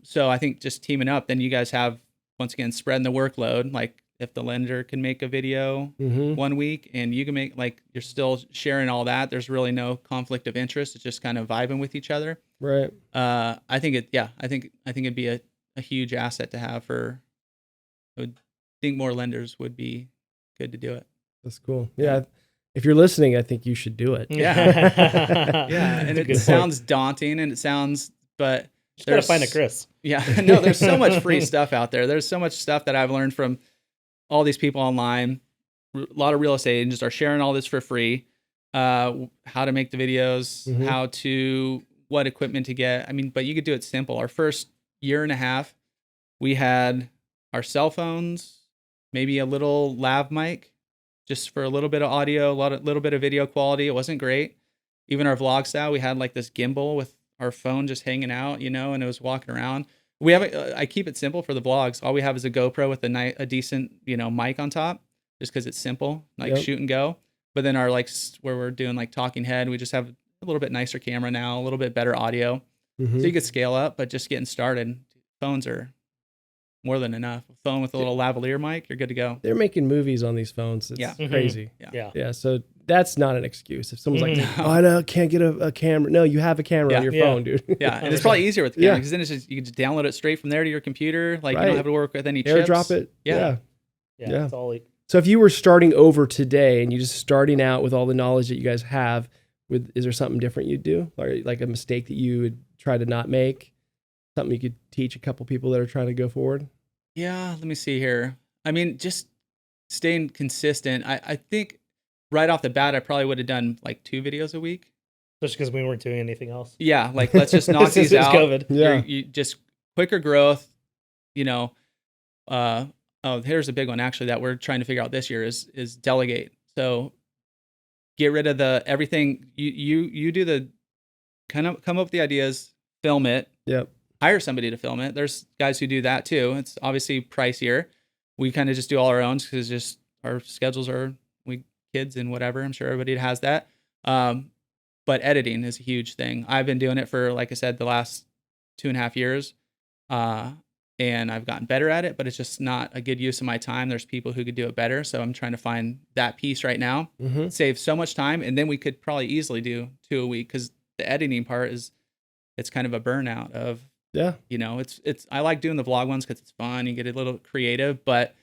[SPEAKER 3] So I think just teaming up, then you guys have, once again, spreading the workload. Like if the lender can make a video 1 week and you can make, like, you're still sharing all that, there's really no conflict of interest. It's just kind of vibing with each other.
[SPEAKER 1] Right.
[SPEAKER 3] I think it'd be a huge asset to have I would think more lenders would be good to do it.
[SPEAKER 1] That's cool. Yeah. If you're listening, I think you should do it.
[SPEAKER 3] Yeah. Yeah. And it sounds daunting, and but
[SPEAKER 2] just gotta find a Chris.
[SPEAKER 3] Yeah. No, there's so much free stuff out there. There's so much stuff that I've learned from all these people online. A lot of real estate agents are sharing all this for free. How to make the videos, what equipment to get. I mean, but you could do it simple. Our first year and a half, we had our cell phones, maybe a little lav mic, just for a little bit of audio, little bit of video quality. It wasn't great. Even our vlog style, we had like this gimbal with our phone just hanging out, you know, and it was walking around. We have I keep it simple for the vlogs. All we have is a GoPro with a decent, you know, mic on top, just because it's simple, like shoot and go. But then our like where we're doing like talking head, we just have a little bit nicer camera now, a little bit better audio, so you could scale up. But just getting started, phones are more than enough. A phone with a little lavalier mic, you're good to go.
[SPEAKER 1] They're making movies on these phones. It's crazy.
[SPEAKER 2] Yeah.
[SPEAKER 1] So that's not an excuse. If someone's like, oh, no, can't get a camera. No, you have a camera on your phone, dude.
[SPEAKER 3] Yeah, and it's probably easier with the camera because then it's just, you can just download it straight from there to your computer. Like you don't have to work with any chips.
[SPEAKER 1] AirDrop it.
[SPEAKER 2] Yeah. It's all like.
[SPEAKER 1] So if you were starting over today and you're just starting out with all the knowledge that you guys have, is there something different you'd do? Or like a mistake that you would try to not make? Something you could teach a couple people that are trying to go forward?
[SPEAKER 3] Yeah, let me see here. I mean, just staying consistent. I think right off the bat, I probably would have done like 2 videos a week.
[SPEAKER 2] Just because we weren't doing anything else.
[SPEAKER 3] Yeah, like let's just knock these out.
[SPEAKER 2] COVID.
[SPEAKER 1] Yeah.
[SPEAKER 3] You just quicker growth, you know. Oh, here's a big one actually that we're trying to figure out this year is delegate. So get rid of the everything. You do the kind of come up with the ideas, film it.
[SPEAKER 1] Yep.
[SPEAKER 3] Hire somebody to film it. There's guys who do that too. It's obviously pricier. We kind of just do all our own because just our schedules are kids and whatever. I'm sure everybody has that. But editing is a huge thing. I've been doing it for, like I said, the last 2.5 years. And I've gotten better at it, but it's just not a good use of my time. There's people who could do it better. So I'm trying to find that piece right now. Save so much time. And then we could probably easily do 2 a week because the editing part it's kind of a burnout of, you know, I like doing the vlog ones because it's fun. You get a little creative, but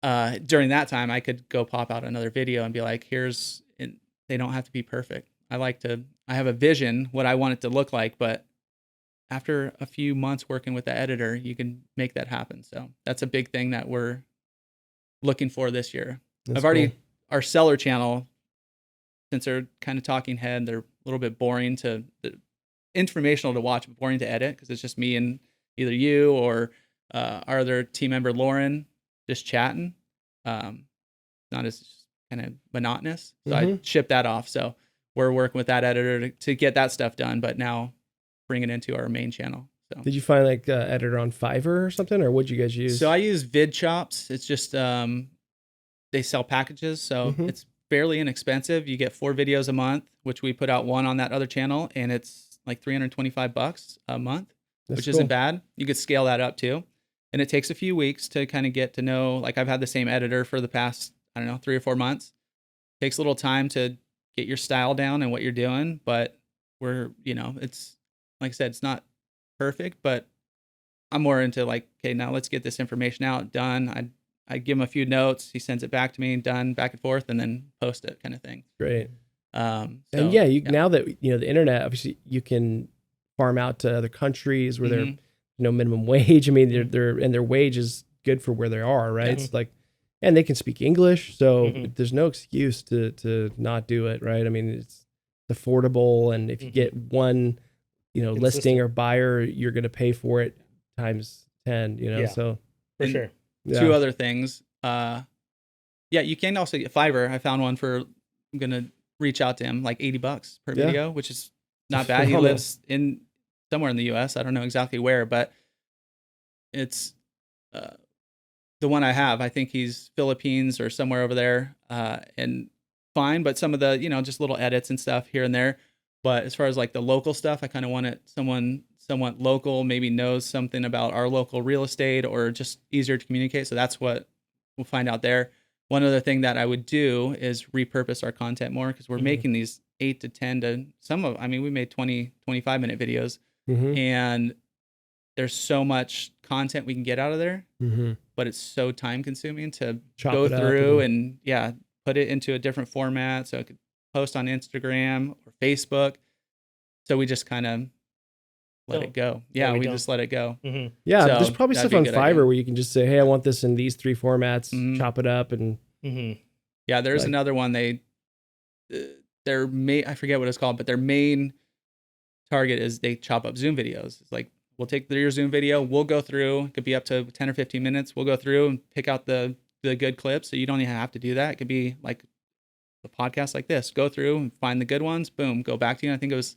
[SPEAKER 3] during that time I could go pop out another video and be like, they don't have to be perfect. I have a vision, what I want it to look like, but after a few months working with the editor, you can make that happen. So that's a big thing that we're looking for this year. Our seller channel, since they're kind of talking head, they're a little bit boring informational to watch, but boring to edit because it's just me and either you or our other team member, Lauren, just chatting. Not as kind of monotonous. So I shipped that off. So we're working with that editor to get that stuff done, but now bring it into our main channel. So
[SPEAKER 1] did you find like editor on Fiverr or something, or what'd you guys use?
[SPEAKER 3] So I use VidChops. It's just they sell packages, so it's fairly inexpensive. You get 4 videos a month, which we put out 1 on that other channel, and it's like $325 a month, which isn't bad. You could scale that up too, and it takes a few weeks to kind of get to know. Like I've had the same editor for the past 3 or 4 months. Takes a little time to get your style down and what you're doing, but it's like I said, it's not perfect, but I'm more into like, okay, now let's get this information out, done. I give him a few notes. He sends it back to me, done, back and forth, and then post it kind of thing.
[SPEAKER 1] Great. Now that, the internet, obviously you can farm out to other countries where they're, minimum wage. I mean, their wage is good for where they are, right? It's like, and they can speak English. So there's no excuse to not do it. Right. I mean, it's affordable. And if you get one, listing or buyer, you're going to pay for it times 10, so.
[SPEAKER 2] For sure.
[SPEAKER 1] Yeah.
[SPEAKER 3] 2 other things. You can also get Fiverr. I found one I'm going to reach out to him like $80 per video, which is not bad. He lives somewhere in the US. I don't know exactly where, but it's the one I have. I think he's Philippines or somewhere over there, and fine. But some of the, just little edits and stuff here and there. But as far as like the local stuff, I kind of want it someone somewhat local, maybe knows something about our local real estate or just easier to communicate. So that's what we'll find out there. One other thing that I would do is repurpose our content more because we're making these 8 to 10 to we made 20, 25-minute videos and there's so much content we can get out of there, but it's so time consuming to go through and put it into a different format. So I could post on Instagram or Facebook. So we just kind of let it go. Yeah, we just let it go.
[SPEAKER 1] Yeah,
[SPEAKER 3] so
[SPEAKER 1] there's probably stuff on Fiverr where you can just say, hey, I want this in these 3 formats, chop it up. And
[SPEAKER 3] yeah, there's another one. I forget what it's called, but their main target is they chop up Zoom videos. It's like, we'll take your Zoom video, we'll go through, it could be up to 10 or 15 minutes. We'll go through and pick out the the good clips. So you don't even have to do that. It could be like a podcast like this. Go through and find the good ones. Boom, go back to you. And I think it was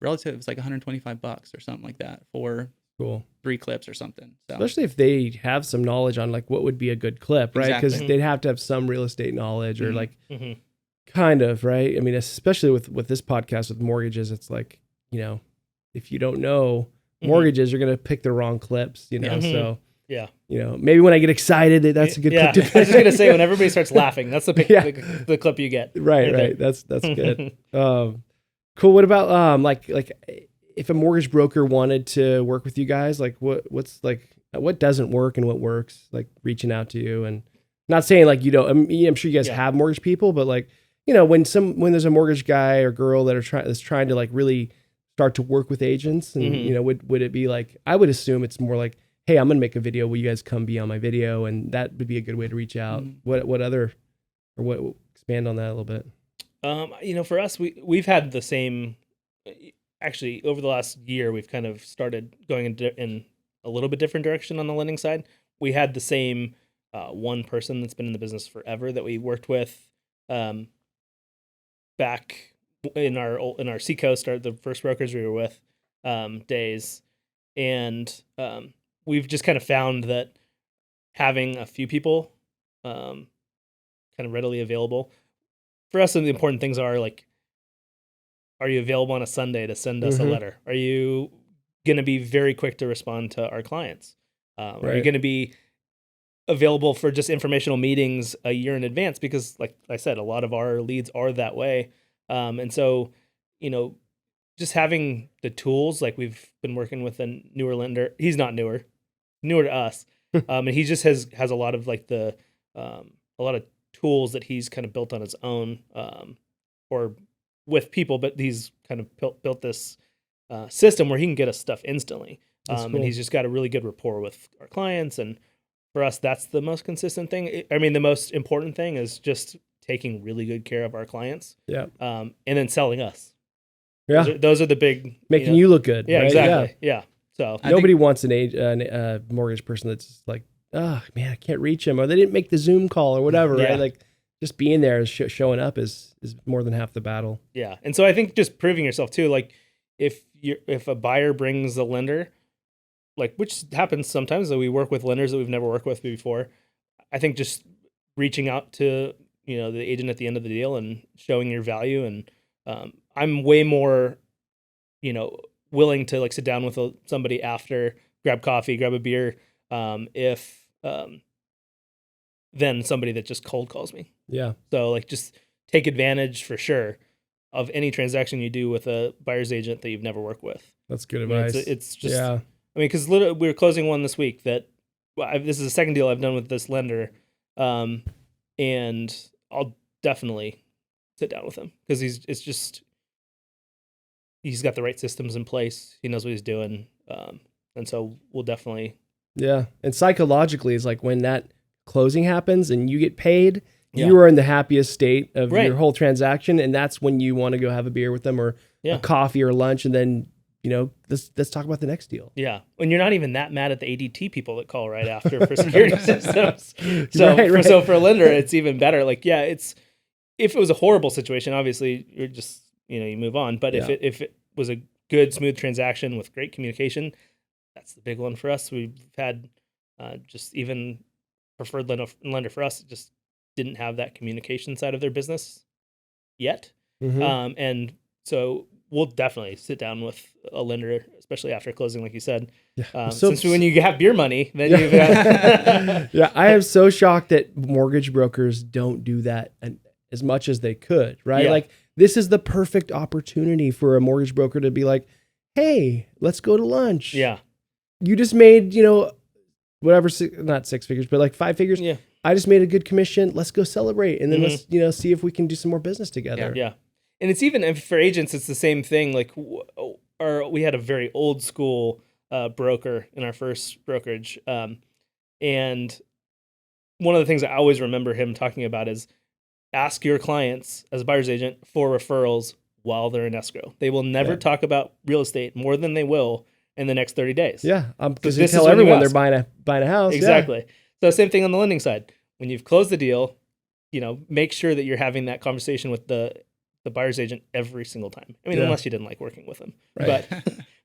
[SPEAKER 3] relative. It was like $125 or something like that for
[SPEAKER 1] Cool.
[SPEAKER 3] 3 clips or something. So.
[SPEAKER 1] Especially if they have some knowledge on like what would be a good clip, right? Because
[SPEAKER 3] Exactly.
[SPEAKER 1] they'd have to have some real estate knowledge or like
[SPEAKER 2] Mm-hmm.
[SPEAKER 1] kind of, right? I mean, especially with this podcast with mortgages, it's like, you know, if you don't know mortgages, you're going to pick the wrong clips, you know?
[SPEAKER 2] Yeah.
[SPEAKER 1] So,
[SPEAKER 2] Yeah.
[SPEAKER 1] you know, maybe when I get excited, that's a good
[SPEAKER 2] Yeah.
[SPEAKER 1] clip to
[SPEAKER 2] I was just going to say, when everybody starts laughing, that's the clip you get.
[SPEAKER 1] Right.
[SPEAKER 2] there.
[SPEAKER 1] That's good. Cool. What about, like if a mortgage broker wanted to work with you guys, like what's like, what doesn't work and what works, like reaching out to you and not saying like, you don't, I'm sure you guys have mortgage people, but like, you know, when there's a mortgage guy or girl that's trying to like really start to work with agents and, you know, would it be like, I would assume it's more like, hey, I'm going to make a video. Will you guys come be on my video? And that would be a good way to reach out. What other, or what, expand on that a little bit.
[SPEAKER 2] You know, for us, we've had the same, actually over the last year, we've kind of started going in a little bit different direction on the lending side. We had the same one person that's been in the business forever that we worked with back in our Seacoast, the first brokers we were with days. And we've just kind of found that having a few people kind of readily available for us, some of the important things are like, are you available on a Sunday to send us a letter? Are you going to be very quick to respond to our clients? Are you going to be available for just informational meetings a year in advance? Because like I said, a lot of our leads are that way. And so, you know, just having the tools, like we've been working with a newer lender. He's not newer to us. And he just has a lot of like a lot of tools that he's kind of built on his own, or with people, but he's kind of built this system where he can get us stuff instantly.
[SPEAKER 1] Cool.
[SPEAKER 2] And he's just got a really good rapport with our clients. And for us, that's the most consistent thing. I mean, the most important thing is just taking really good care of our clients.
[SPEAKER 1] Yeah.
[SPEAKER 2] And then selling us.
[SPEAKER 1] Yeah.
[SPEAKER 2] Those are the big
[SPEAKER 1] making you look good.
[SPEAKER 2] Yeah,
[SPEAKER 1] right?
[SPEAKER 2] exactly. Yeah. So
[SPEAKER 1] nobody wants a mortgage person that's like, oh man, I can't reach him, or they didn't make the Zoom call or whatever, right? Like just being there, showing up is more than half the battle.
[SPEAKER 2] Yeah. And so I think just proving yourself too, like if a buyer brings a lender, like which happens sometimes, that we work with lenders that we've never worked with before. I think just reaching out to, you know, the agent at the end of the deal and showing your value. And I'm way more, you know, willing to like sit down with somebody after, grab coffee, grab a beer, than somebody that just cold calls me.
[SPEAKER 1] Yeah.
[SPEAKER 2] So like just take advantage for sure of any transaction you do with a buyer's agent that you've never worked with.
[SPEAKER 1] That's good
[SPEAKER 2] I mean,
[SPEAKER 1] advice.
[SPEAKER 2] it's just, I mean, because we were closing one this week that this is the second deal I've done with this lender. And I'll definitely sit down with him because he's got the right systems in place. He knows what he's doing. And so we'll definitely.
[SPEAKER 1] Yeah. And psychologically, it's like when that closing happens and you get paid, you are in the happiest state of your whole transaction. And that's when you want to go have a beer with them or a coffee or lunch. And then, you know, let's talk about the next deal.
[SPEAKER 2] Yeah. And you're not even that mad at the ADT people that call right after for security systems. So, so for a lender, it's even better. Like, if it was a horrible situation, obviously you're just, you know, you move on. But if it was a good, smooth transaction with great communication, that's the big one for us. We've had just even preferred lender for us just didn't have that communication side of their business yet. And so we'll definitely sit down with a lender, especially after closing, like you said. Since when you have beer money, then you've got...
[SPEAKER 1] Yeah, I am so shocked that mortgage brokers don't do that as much as they could, right?
[SPEAKER 2] Yeah.
[SPEAKER 1] Like this is the perfect opportunity for a mortgage broker to be like, hey, let's go to lunch.
[SPEAKER 2] Yeah.
[SPEAKER 1] You just made, you know, whatever, not 6 figures, but like 5 figures.
[SPEAKER 2] Yeah.
[SPEAKER 1] I just made a good commission. Let's go celebrate. And then let's, you know, see if we can do some more business together.
[SPEAKER 2] Yeah. And it's even for agents, it's the same thing. Like we had a very old school broker in our first brokerage. And one of the things I always remember him talking about is ask your clients as a buyer's agent for referrals while they're in escrow. They will never talk about real estate more than they will in the next 30 days.
[SPEAKER 1] Yeah. Because they tell everyone they're buying a house.
[SPEAKER 2] Exactly. So same thing on the lending side. when you've closed the deal, make sure that you're having that conversation with the buyer's agent every single time. I mean, unless you didn't like working with them,
[SPEAKER 1] right.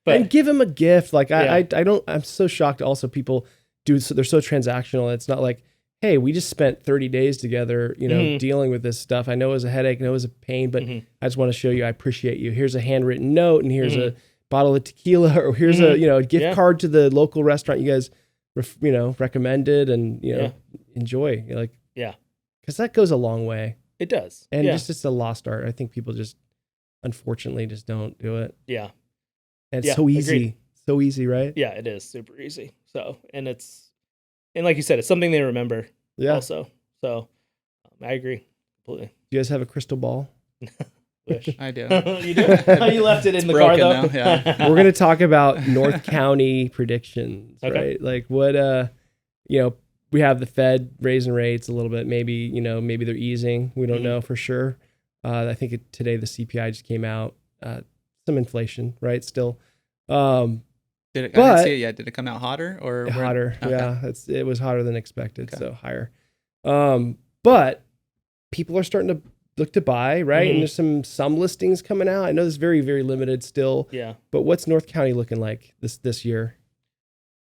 [SPEAKER 2] but
[SPEAKER 1] and give them a gift. Like I'm so shocked. Also, people they're so transactional. It's not like, hey, we just spent 30 days together, dealing with this stuff. I know it was a headache, I know it was a pain, but I just want to show you I appreciate you. Here's a handwritten note, and here's a bottle of tequila, or here's a gift card to the local restaurant you guys recommended, and enjoy. You're like, because that goes a long way.
[SPEAKER 2] It does,
[SPEAKER 1] and it's a lost art. I think people just unfortunately just don't do it.
[SPEAKER 2] Yeah,
[SPEAKER 1] and it's so easy,
[SPEAKER 2] agreed.
[SPEAKER 1] So easy, right?
[SPEAKER 2] Yeah, it is super easy. So, and like you said, it's something they remember.
[SPEAKER 1] Yeah.
[SPEAKER 2] Also, so I agree completely.
[SPEAKER 1] Do you guys have a crystal ball?
[SPEAKER 2] Wish.
[SPEAKER 3] I do.
[SPEAKER 2] You do? You left it in the car though.
[SPEAKER 3] Now, yeah.
[SPEAKER 1] We're gonna talk about North County predictions, right? Like what we have the Fed raising rates a little bit. Maybe they're easing. We don't know for sure. I think today the CPI just came out. Some inflation, right? Still.
[SPEAKER 3] I didn't see it yet. Did it come out hotter or
[SPEAKER 1] hotter?
[SPEAKER 3] Okay.
[SPEAKER 1] Yeah, it was hotter than expected, so higher. But people are starting to look to buy, right? And there's some listings coming out. I know it's very, very limited still.
[SPEAKER 2] Yeah.
[SPEAKER 1] But what's North County looking like this year?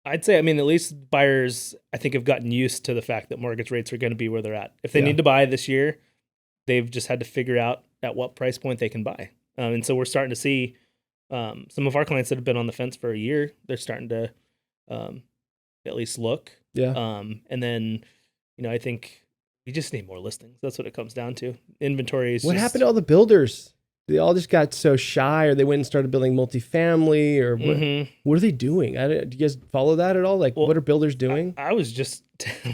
[SPEAKER 2] I'd say, at least buyers, I think, have gotten used to the fact that mortgage rates are going to be where they're at. If they need to buy this year, they've just had to figure out at what price point they can buy. And so we're starting to see some of our clients that have been on the fence for a year, they're starting to at least look.
[SPEAKER 1] Yeah.
[SPEAKER 2] And then, I think we just need more listings. That's what it comes down to. Inventory is
[SPEAKER 1] What happened to all the builders? They all just got so shy, or they went and started building multifamily, or what are they doing? Do you guys follow that at all? Like, what are builders doing?
[SPEAKER 2] I was just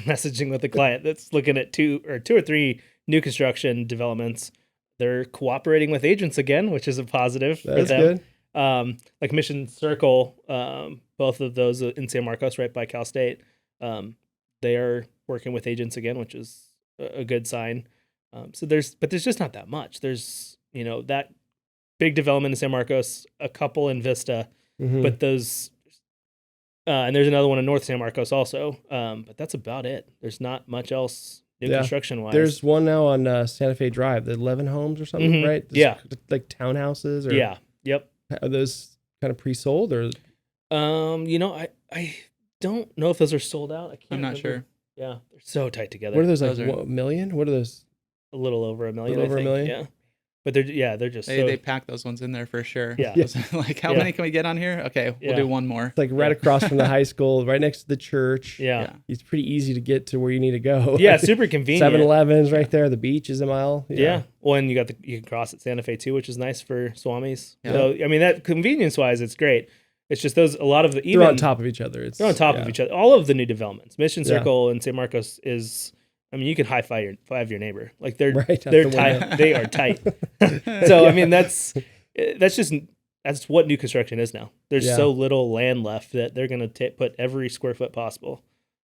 [SPEAKER 2] messaging with a client that's looking at two or three new construction developments. They're cooperating with agents again, which is a positive for them. Good. Like Mission Circle, both of those in San Marcos, right by Cal State, they are working with agents again, which is a good sign. So there's just not that much. There's that big development in San Marcos, a couple in Vista, but those, and there's another one in North San Marcos also. But that's about it. There's not much else new construction wise.
[SPEAKER 1] There's one now on Santa Fe Drive, the 11 homes or something, right? Like townhouses or
[SPEAKER 2] Yep.
[SPEAKER 1] Are those kind of pre-sold or?
[SPEAKER 2] I don't know if those are sold out.
[SPEAKER 3] I'm not sure.
[SPEAKER 2] Yeah, they're so tight together.
[SPEAKER 1] What are those, like $1 million? What are those?
[SPEAKER 2] A little over $1 million.
[SPEAKER 1] Over $1 million?
[SPEAKER 2] Yeah. But they're just
[SPEAKER 3] they pack those ones in there for sure.
[SPEAKER 2] Yeah.
[SPEAKER 3] Like, how many can we get on here? Okay, we'll do one more.
[SPEAKER 1] It's like right across from the high school, right next to the church.
[SPEAKER 2] Yeah.
[SPEAKER 1] It's pretty easy to get to where you need to go.
[SPEAKER 2] Yeah, super convenient.
[SPEAKER 1] 7-Eleven's right there. The beach is a mile.
[SPEAKER 2] Yeah. Well, and you can cross at Santa Fe too, which is nice for Swamis.
[SPEAKER 3] Yeah.
[SPEAKER 2] So that convenience wise, it's great. It's just a lot of the
[SPEAKER 1] they're on top of each other.
[SPEAKER 2] They're on top of each other. All of the new developments, Mission Circle and San Marcos is. You can high five your neighbor. Like they're tight. They are tight. So that's what new construction is now. There's so little land left that they're going to put every square foot possible.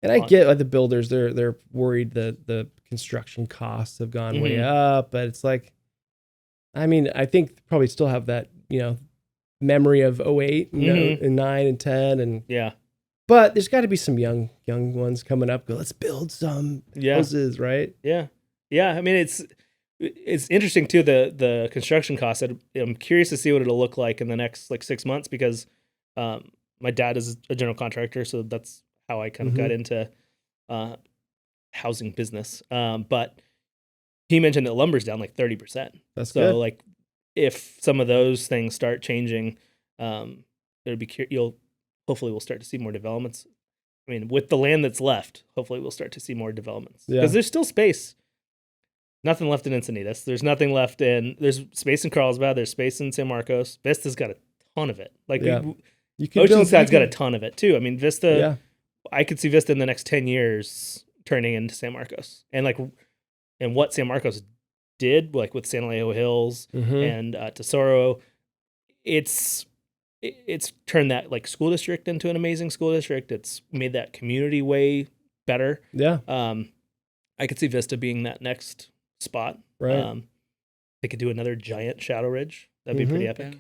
[SPEAKER 1] And I get like the builders, they're worried that the construction costs have gone way up, but it's like, I think probably still have that memory of 08 and 9 and 10 and But there's got to be some young ones coming up. Go, let's build some houses, right?
[SPEAKER 2] Yeah. It's interesting too, the construction costs. I'm curious to see what it'll look like in the next 6 months because my dad is a general contractor, so that's how I kind of got into housing business. But he mentioned that lumber's down 30%.
[SPEAKER 1] That's good.
[SPEAKER 2] So if some of those things start changing, hopefully we'll start to see more developments. With the land that's left, hopefully we'll start to see more developments. Because there's still space. Nothing left in Encinitas. There's nothing left there's space in Carlsbad. There's space in San Marcos. Vista's got a ton of it. Oceanside's got a ton of it too. Vista, I could see Vista in the next 10 years turning into San Marcos. And what San Marcos did, with San Alejo Hills and Tesoro, it's turned that school district into an amazing school district. It's made that community way better.
[SPEAKER 1] Yeah.
[SPEAKER 2] I could see Vista being that next spot.
[SPEAKER 1] Right.
[SPEAKER 2] They could do another giant Shadow Ridge. That'd be pretty epic.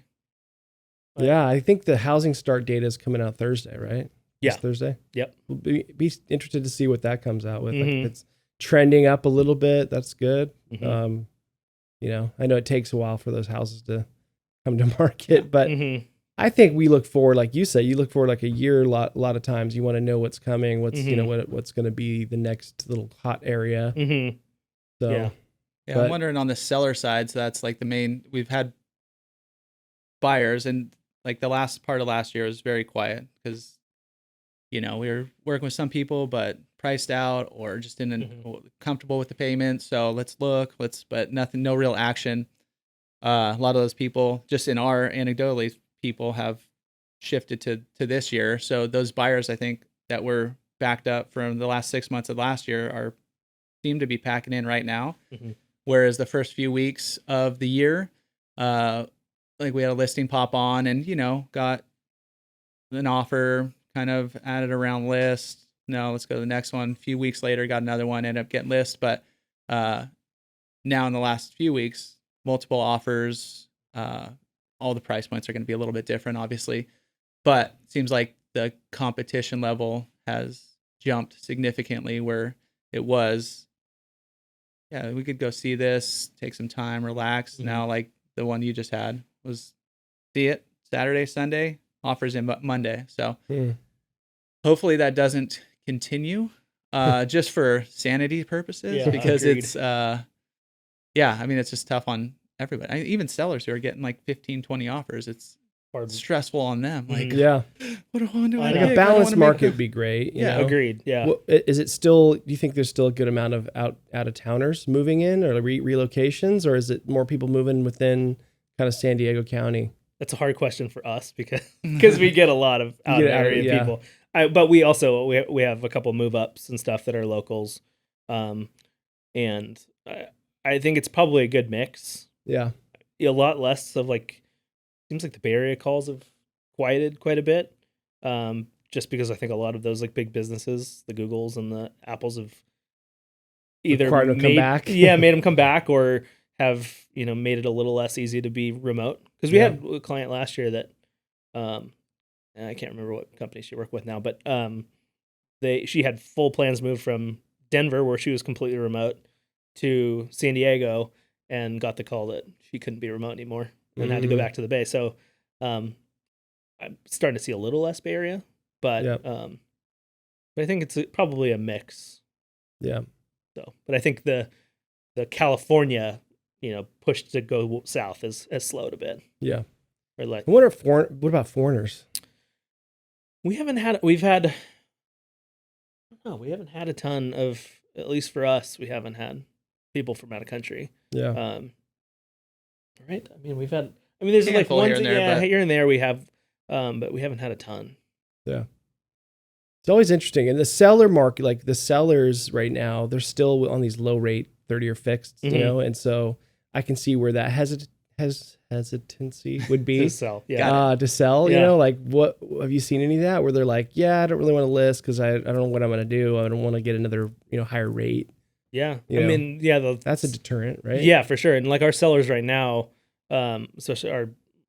[SPEAKER 1] Yeah, I think the housing start data is coming out Thursday, right?
[SPEAKER 2] Yeah.
[SPEAKER 1] This Thursday?
[SPEAKER 2] Yep.
[SPEAKER 1] We'll be interested to see what that comes out with. It's trending up a little bit. That's good.
[SPEAKER 2] Mhm.
[SPEAKER 1] I know it takes a while for those houses to come to market, but
[SPEAKER 2] Mhm.
[SPEAKER 1] I think we look forward, like you say, you look forward like a year. A lot of times, you want to know what's coming, what's what's going to be the next little hot area.
[SPEAKER 2] Mhm.
[SPEAKER 1] So,
[SPEAKER 2] Yeah.
[SPEAKER 3] Yeah,
[SPEAKER 1] but-
[SPEAKER 3] I'm wondering on the seller side. So that's like the main. We've had buyers, and like the last part of last year was very quiet because we were working with some people, but priced out or just didn't comfortable with the payment. So let's look, but nothing, no real action. A lot of those people, just in our anecdotally, people have shifted to this year. So those buyers, I think, that were backed up from the last 6 months of last year seem to be packing in right now.
[SPEAKER 2] Mhm.
[SPEAKER 3] Whereas the first few weeks of the year, like we had a listing pop on and, got an offer kind of added around list. No, let's go to the next one. A few weeks later, got another one, ended up getting list. But now in the last few weeks, multiple offers, all the price points are going to be a little bit different, obviously. But it seems like the competition level has jumped significantly where it was, yeah, we could go see this, take some time, relax. Now, like the one you just had was see it Saturday, Sunday, offers in Monday. So hopefully that doesn't continue just for sanity purposes, because
[SPEAKER 2] agreed.
[SPEAKER 3] it's, it's just tough on everybody. Even sellers who are getting like 15, 20 offers, it's stressful on them. Like, what do I
[SPEAKER 1] like
[SPEAKER 3] pick?
[SPEAKER 1] a balanced market would be great.
[SPEAKER 3] Yeah,
[SPEAKER 2] agreed. Yeah.
[SPEAKER 1] Well, is it still? Do you think there's still a good amount of out of towners moving in, or relocations, or is it more people moving within kind of San Diego County?
[SPEAKER 2] That's a hard question for us because we get a lot of out of area people. But we also we have a couple move ups and stuff that are locals, and I think it's probably a good mix.
[SPEAKER 1] Yeah,
[SPEAKER 2] a lot less of seems like the Bay Area calls have quieted quite a bit, just because I think a lot of those like big businesses, the Googles and the Apples, have either made them come back or have made it a little less easy to be remote. Because we had a client last year that and I can't remember what company she worked with now, but she had full plans moved from Denver, where she was completely remote, to San Diego, and got the call that she couldn't be remote anymore and had to go back to the Bay. So I'm starting to see a little less Bay Area, but I think it's probably a mix.
[SPEAKER 1] Yeah.
[SPEAKER 2] So, but I think the California, push to go south has slowed a bit.
[SPEAKER 1] Yeah.
[SPEAKER 2] Or
[SPEAKER 1] I wonder what about foreigners?
[SPEAKER 2] We haven't had a ton of, at least for us, we haven't had people from out of country.
[SPEAKER 1] Yeah.
[SPEAKER 2] Right. There's like one
[SPEAKER 3] here and there,
[SPEAKER 2] here and there we have, but we haven't had a ton.
[SPEAKER 1] Yeah. It's always interesting. And the seller market, like the sellers right now, they're still on these low rate 30-year fixed, and so I can see where that hesitancy would be
[SPEAKER 2] to sell.
[SPEAKER 1] Like what have you seen any of that where they're like, I don't really want to list because I don't know what I'm going to do. I don't want to get another, higher rate.
[SPEAKER 2] Yeah.
[SPEAKER 1] That's a deterrent, right?
[SPEAKER 2] Yeah, for sure. And like our sellers right now, especially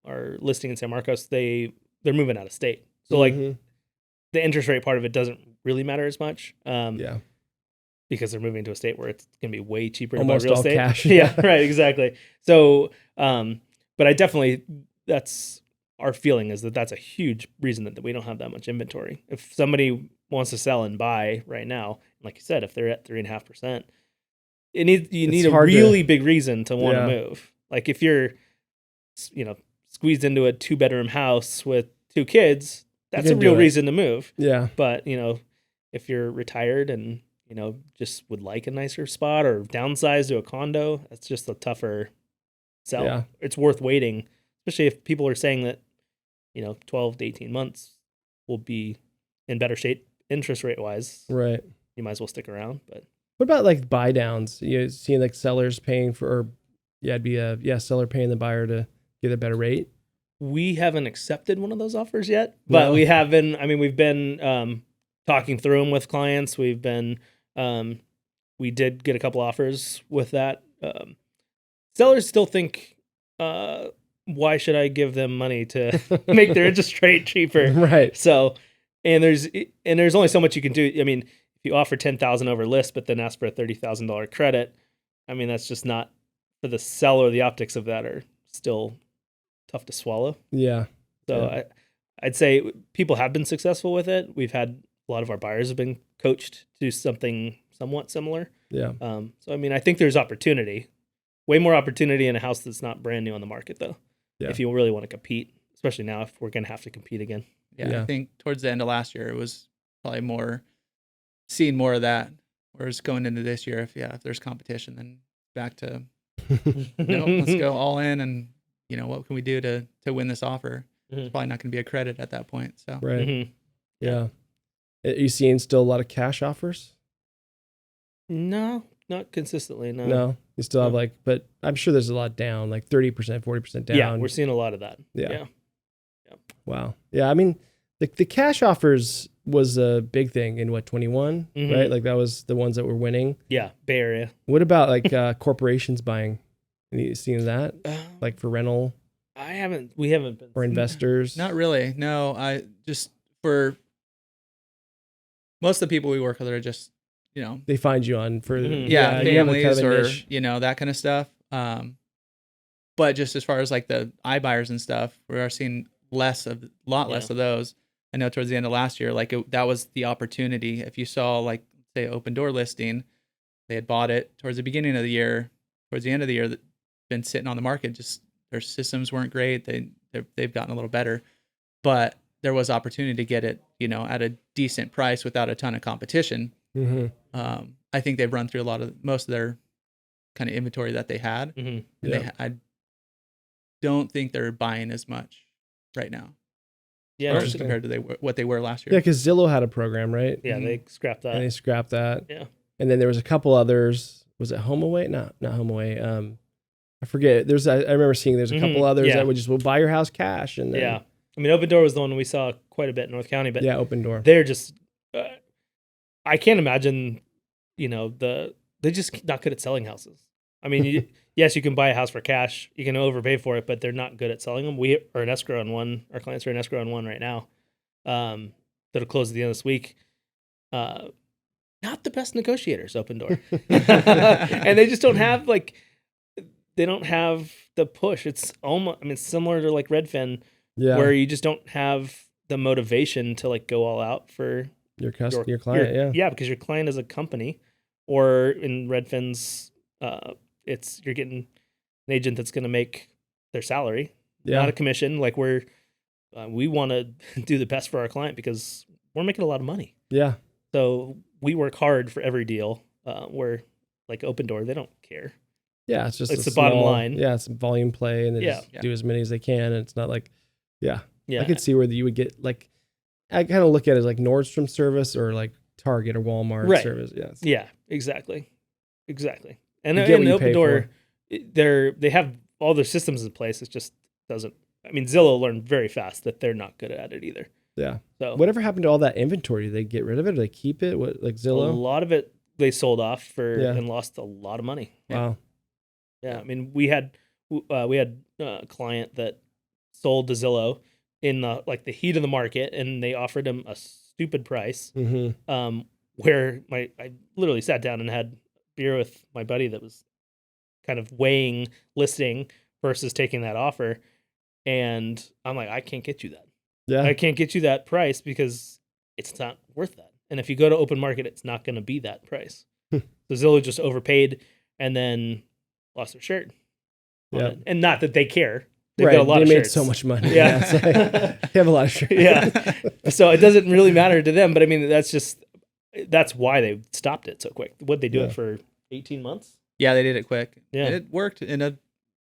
[SPEAKER 2] our listing in San Marcos, they're moving out of state. So like the interest rate part of it doesn't really matter as much. Because they're moving to a state where it's going to be way cheaper to buy real estate.
[SPEAKER 1] Cash.
[SPEAKER 2] Yeah, right, exactly. So, but I definitely, that's our feeling, is that that's a huge reason that we don't have that much inventory. If somebody wants to sell and buy right now, like you said, if they're at 3.5%, you need a really big reason to want to move. Like if you're, squeezed into a 2-bedroom house with 2 kids, that's a real reason to move.
[SPEAKER 1] Yeah.
[SPEAKER 2] But, if you're retired and just would like a nicer spot or downsize to a condo, that's just a tougher sell.
[SPEAKER 1] Yeah.
[SPEAKER 2] It's worth waiting, especially if people are saying that, 12 to 18 months will be in better shape interest rate wise.
[SPEAKER 1] Right.
[SPEAKER 2] You might as well stick around. But
[SPEAKER 1] what about like buy downs? You seeing like sellers paying for, it'd be a seller paying the buyer to get a better rate.
[SPEAKER 2] We haven't accepted one of those offers yet, but we have been. We've been talking through them with clients. We've been. We did get a couple offers with that. Sellers still think, why should I give them money to make their interest rate cheaper?
[SPEAKER 1] Right.
[SPEAKER 2] So, and there's only so much you can do. If you offer 10,000 over list, but then ask for a $30,000 credit, I mean, that's just not, for the seller, the optics of that are still tough to swallow.
[SPEAKER 1] Yeah.
[SPEAKER 2] So I'd say people have been successful with it. We've had a lot of our buyers have been coached to do something somewhat similar.
[SPEAKER 1] Yeah.
[SPEAKER 2] So, I mean, I think there's opportunity, way more opportunity in a house that's not brand new on the market, though.
[SPEAKER 1] Yeah.
[SPEAKER 2] If you really want to compete, especially now if we're going to have to compete again.
[SPEAKER 3] Yeah, I think towards the end of last year, it was probably seeing more of that. Whereas going into this year, if there's competition, then back to, let's go all in and, what can we do to win this offer? It's probably not going to be a credit at that point. So,
[SPEAKER 1] right. Yeah. Are you seeing still a lot of cash offers?
[SPEAKER 2] No, not consistently.
[SPEAKER 1] No, you still have but I'm sure there's a lot down, like 30%, 40% down.
[SPEAKER 2] Yeah, we're seeing a lot of that. Yeah.
[SPEAKER 1] Wow. Yeah. I mean, the cash offers was a big thing in 21, right? Like that was the ones that were winning.
[SPEAKER 2] Yeah. Bay Area.
[SPEAKER 1] What about corporations buying? You seen that? Like for rental?
[SPEAKER 2] We haven't been.
[SPEAKER 1] Or investors?
[SPEAKER 3] Not really. No, I just, for most of the people we work with are just,
[SPEAKER 1] they find you on for
[SPEAKER 3] families or, that kind of stuff. But just as far as like the iBuyers and stuff, we are seeing less of those. I know towards the end of last year, that was the opportunity. If you saw say Open Door listing, they had bought it towards the beginning of the year, towards the end of the year, been sitting on the market. Just their systems weren't great. They've gotten a little better, but there was opportunity to get it, at a decent price without a ton of competition. I think they've run through most of their kind of inventory that they had. And I don't think they're buying as much right now.
[SPEAKER 2] Yeah,
[SPEAKER 3] compared to what they were last year.
[SPEAKER 1] Yeah, because Zillow had a program, right?
[SPEAKER 2] Yeah, they scrapped that.
[SPEAKER 1] Yeah. And then there was a couple others. Was it HomeAway? Not HomeAway. I forget. I remember seeing there's a couple others that would just buy your house cash. And then,
[SPEAKER 2] I mean, Open Door was the one we saw quite a bit in North County. But
[SPEAKER 1] yeah, Open Door.
[SPEAKER 2] They're just, I can't imagine, they're just not good at selling houses. I mean, yes, you can buy a house for cash. You can overpay for it, but they're not good at selling them. We are in escrow on one. Our clients are in escrow on one right now. That'll close at the end of this week. Not the best negotiators, Open Door. And they just don't have they don't have the push. It's almost, similar to Redfin, where you just don't have the motivation to go all out for
[SPEAKER 1] your client.
[SPEAKER 2] Yeah, because your client is a company, or in Redfin's, you're getting an agent that's going to make their salary, not a commission. We want to do the best for our client because we're making a lot of money.
[SPEAKER 1] Yeah.
[SPEAKER 2] So we work hard for every deal. Where Open Door, they don't care.
[SPEAKER 1] Yeah, it's
[SPEAKER 2] the bottom line.
[SPEAKER 1] Yeah, it's a volume play, and they just do as many as they can. And it's not I could see where you would get I kind of look at it as Nordstrom service or Target or Walmart service. Yes.
[SPEAKER 2] Yeah, exactly. And Open Door, they have all their systems in place. It just doesn't. Zillow learned very fast that they're not good at it either.
[SPEAKER 1] Yeah.
[SPEAKER 2] So
[SPEAKER 1] whatever happened to all that inventory? Did they get rid of it? Did they keep it? What Zillow?
[SPEAKER 2] A lot of it they sold off and lost a lot of money.
[SPEAKER 1] Wow.
[SPEAKER 2] Yeah. We had a client that sold to Zillow in the heat of the market, and they offered him a stupid price. Where I literally sat down and had beer with my buddy that was kind of weighing listing versus taking that offer, and I'm like, I can't get you that.
[SPEAKER 1] Yeah,
[SPEAKER 2] I can't get you that price because it's not worth that. And if you go to open market, it's not going to be that price. So Zillow just overpaid and then lost their shirt.
[SPEAKER 1] Yeah,
[SPEAKER 2] and not that they care. They've got a lot of
[SPEAKER 1] made
[SPEAKER 2] shirts.
[SPEAKER 1] so much money.
[SPEAKER 2] Yeah,
[SPEAKER 1] they have a lot of shirts.
[SPEAKER 2] Yeah, so it doesn't really matter to them. But that's why they stopped it so quick. Would they do it for 18 months?
[SPEAKER 3] Yeah, they did it quick.
[SPEAKER 2] Yeah,
[SPEAKER 3] it worked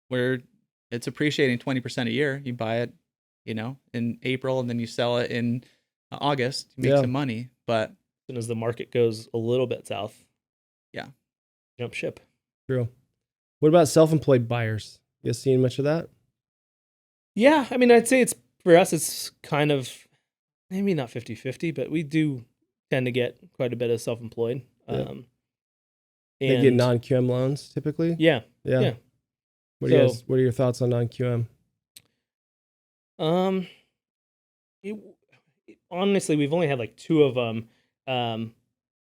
[SPEAKER 3] where it's appreciating 20% a year. You buy it, in April, and then you sell it in August to make some money. But
[SPEAKER 2] as soon as the market goes a little bit south, jump ship.
[SPEAKER 1] True. What about self-employed buyers? You guys seeing much of that?
[SPEAKER 2] Yeah, I'd say for us, it's kind of maybe not 50-50, but we do tend to get quite a bit of self-employed.
[SPEAKER 1] They get non-QM loans typically?
[SPEAKER 2] Yeah.
[SPEAKER 1] What are your thoughts on non-QM?
[SPEAKER 2] Honestly, we've only had 2 of them.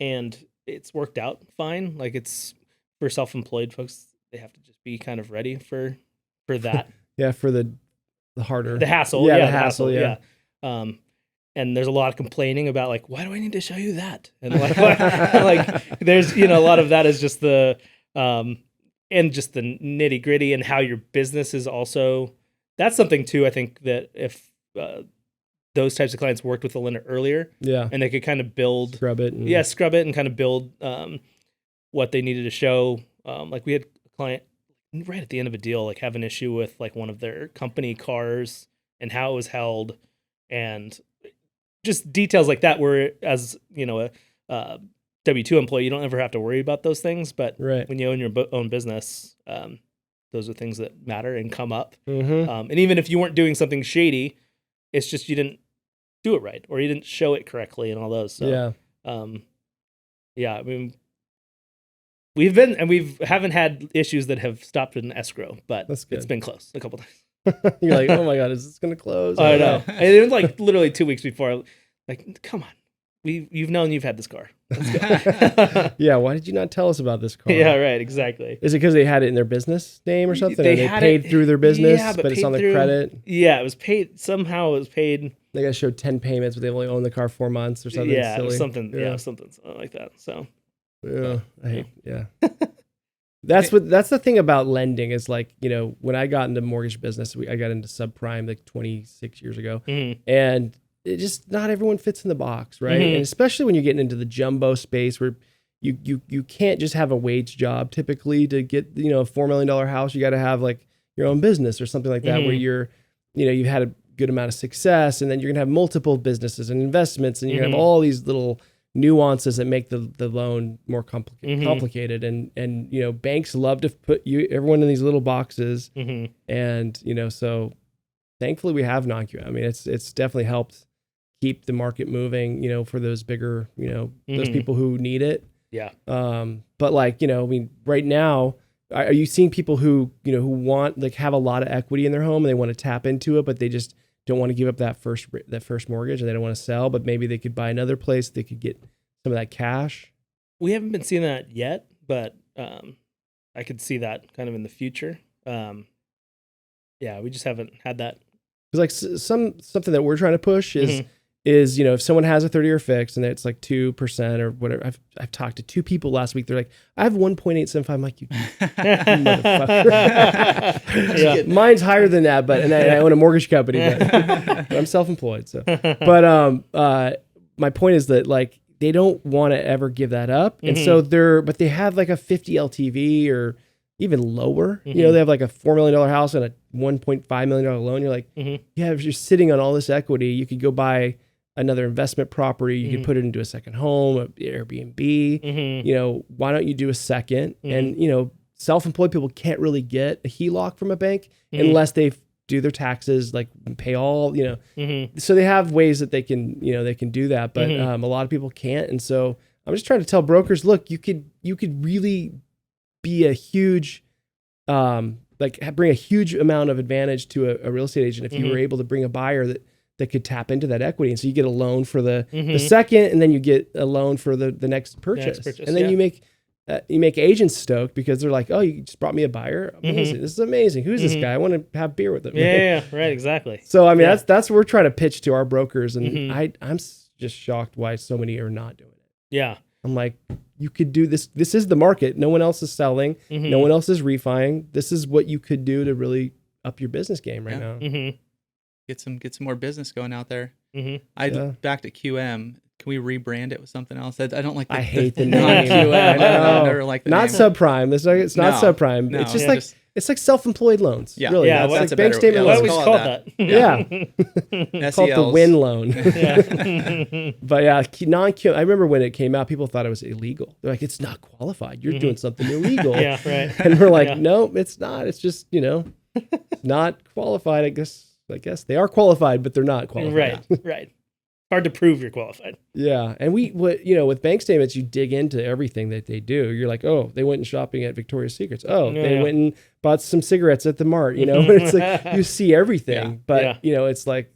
[SPEAKER 2] and it's worked out fine. Like, it's for self-employed folks, they have to just be kind of ready for that.
[SPEAKER 1] Yeah, for the harder,
[SPEAKER 2] the hassle.
[SPEAKER 1] Yeah,
[SPEAKER 2] Yeah,
[SPEAKER 1] the hassle. Yeah.
[SPEAKER 2] And there's a lot of complaining about, like, why do I need to show you that? And like there's, a lot of that is just the and just the nitty gritty, and how your business is also. That's something too. I think that if those types of clients worked with a lender earlier, and they could kind of build, scrub it and kind of build what they needed to show. Like, we had a client right at the end of a deal, like, have an issue with, like, one of their company cars and how it was held, and just details like that, where, as a W-2 employee, you don't ever have to worry about those things. But when you own your own business, those are things that matter and come up. And even if you weren't doing something shady, it's just you didn't do it right, or you didn't show it correctly, and all those. So, I mean, we haven't had issues that have stopped in escrow, but it's been close a couple times.
[SPEAKER 1] You're like, oh my God, is this going to close?
[SPEAKER 2] I know. And it was like literally 2 weeks before, like, come on. You've known you've had this car. Let's go.
[SPEAKER 1] Yeah, why did you not tell us about this car?
[SPEAKER 2] Yeah, right, exactly.
[SPEAKER 1] Is it because they had it in their business name or something? They paid through their business, but it's on the credit?
[SPEAKER 2] Yeah, it was paid. Somehow it was paid.
[SPEAKER 1] They got to show 10 payments, but they've only owned the car 4 months or something silly.
[SPEAKER 2] Something like that. So,
[SPEAKER 1] That's the thing about lending is, like, when I got into mortgage business, I got into subprime like 26 years ago, and it just, not everyone fits in the box, right? And especially when you're getting into the jumbo space, where you can't just have a wage job typically to get a $4 million house. You got to have, like, your own business or something like that, where you're you've had a good amount of success, and then you're gonna have multiple businesses and investments, and you're gonna have all these little nuances that make the loan more complicated. And banks love to put everyone in these little boxes. And so thankfully we have non-QM. I mean, it's definitely helped keep the market moving, for those bigger, those people who need it.
[SPEAKER 2] Yeah.
[SPEAKER 1] But, like, I mean, right now, are you seeing people who want, like, have a lot of equity in their home and they want to tap into it, but they just don't want to give up that first mortgage, and they don't want to sell, but maybe they could buy another place, they could get some of that cash?
[SPEAKER 2] We haven't been seeing that yet, but I could see that kind of in the future. We just haven't had that.
[SPEAKER 1] Because, like, something that we're trying to push is if someone has a 30-year fix and it's like 2% or whatever. I've talked to 2 people last week. They're like, I have 1.85. I'm like, you motherfucker. Mine's higher than that, but I own a mortgage company, but I'm self-employed. So, but my point is that, like, they don't want to ever give that up, and so but they have like a 50 LTV or even lower. They have like a $4 million house and a $1.5 million loan. You're like, if you're sitting on all this equity, you could go buy another investment property. You could put it into a second home, an Airbnb. Why don't you do a second? And, self-employed people can't really get a HELOC from a bank unless they do their taxes, like pay all, so they have ways that they can do that. But a lot of people can't. And so I'm just trying to tell brokers, look, you could really be a huge, bring a huge amount of advantage to a real estate agent if you were able to bring a buyer that could tap into that equity. And so you get a loan for the second, and then you get a loan for the next purchase. And then you make agents stoked because they're like, oh, you just brought me a buyer. Amazing. This is amazing. Who's this guy? I want to have beer with him.
[SPEAKER 2] Yeah, right. Exactly.
[SPEAKER 1] So, I mean, that's what we're trying to pitch to our brokers. And I'm just shocked why so many are not doing it.
[SPEAKER 2] Yeah.
[SPEAKER 1] I'm like, you could do this. This is the market. No one else is selling. No one else is refining. This is what you could do to really up your business game right now.
[SPEAKER 3] Get some more business going out there. Back to QM. Can we rebrand it with something else? I don't like.
[SPEAKER 1] I hate the name. I
[SPEAKER 3] never like the
[SPEAKER 1] not
[SPEAKER 3] name.
[SPEAKER 1] Subprime. It's not subprime.
[SPEAKER 3] No,
[SPEAKER 1] it's just it's like self-employed loans.
[SPEAKER 3] Yeah,
[SPEAKER 1] really.
[SPEAKER 2] Yeah,
[SPEAKER 1] that's
[SPEAKER 2] that's
[SPEAKER 1] like bank statement
[SPEAKER 2] Why
[SPEAKER 1] loans.
[SPEAKER 2] always call that?
[SPEAKER 1] Yeah, called the win loan. But non-QM. I remember when it came out, people thought it was illegal. They're like, it's not qualified. You're doing something illegal.
[SPEAKER 2] Yeah, right.
[SPEAKER 1] And we're like, no, it's not. It's just not qualified. I guess they are qualified, but they're not qualified.
[SPEAKER 2] Right. Hard to prove you're qualified.
[SPEAKER 1] Yeah. And with bank statements, you dig into everything that they do. You're like, oh, they went shopping at Victoria's Secrets. Oh, they went and bought some cigarettes at the Mart. It's like you see everything. But it's like,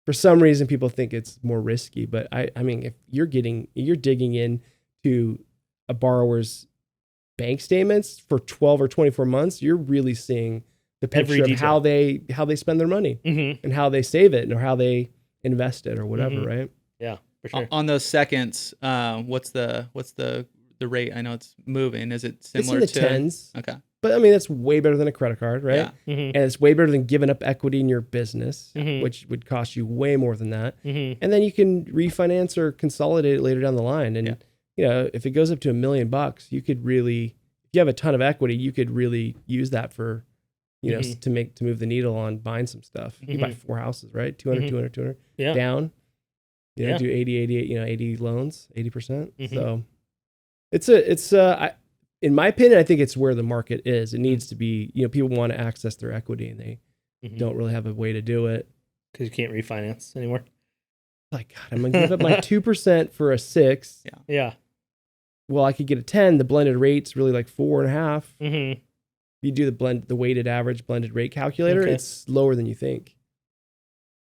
[SPEAKER 1] for some reason, people think it's more risky. But I mean, if you're digging in to a borrower's bank statements for 12 or 24 months, you're really seeing the picture of how they spend their money and how they save it or how they invest it or whatever, right?
[SPEAKER 2] Yeah, for sure.
[SPEAKER 3] On those seconds, what's the rate? I know it's moving. Is it similar
[SPEAKER 1] it's in the
[SPEAKER 3] to
[SPEAKER 1] tens?
[SPEAKER 3] Okay.
[SPEAKER 1] But I mean, that's way better than a credit card, right?
[SPEAKER 3] Yeah.
[SPEAKER 1] And it's way better than giving up equity in your business, which would cost you way more than that. And then you can refinance or consolidate it later down the line. And you know, if it goes up to $1 million, you could really, if you have a ton of equity, you could really use that for, you know, to move the needle on buying some stuff. You buy 4 houses, right? 200, 200, 200 down. You know, do 80, 88, you know, 80 loans, 80%. So it's in my opinion, I think it's where the market is. It needs to be, you know, people want to access their equity and they don't really have a way to do it.
[SPEAKER 2] Because you can't refinance anymore.
[SPEAKER 1] Like, God, I'm going to give up my 2% for a 6.
[SPEAKER 2] Yeah.
[SPEAKER 1] Well, I could get a 10. The blended rate's really like 4.5. You do the weighted average blended rate calculator, it's lower than you think.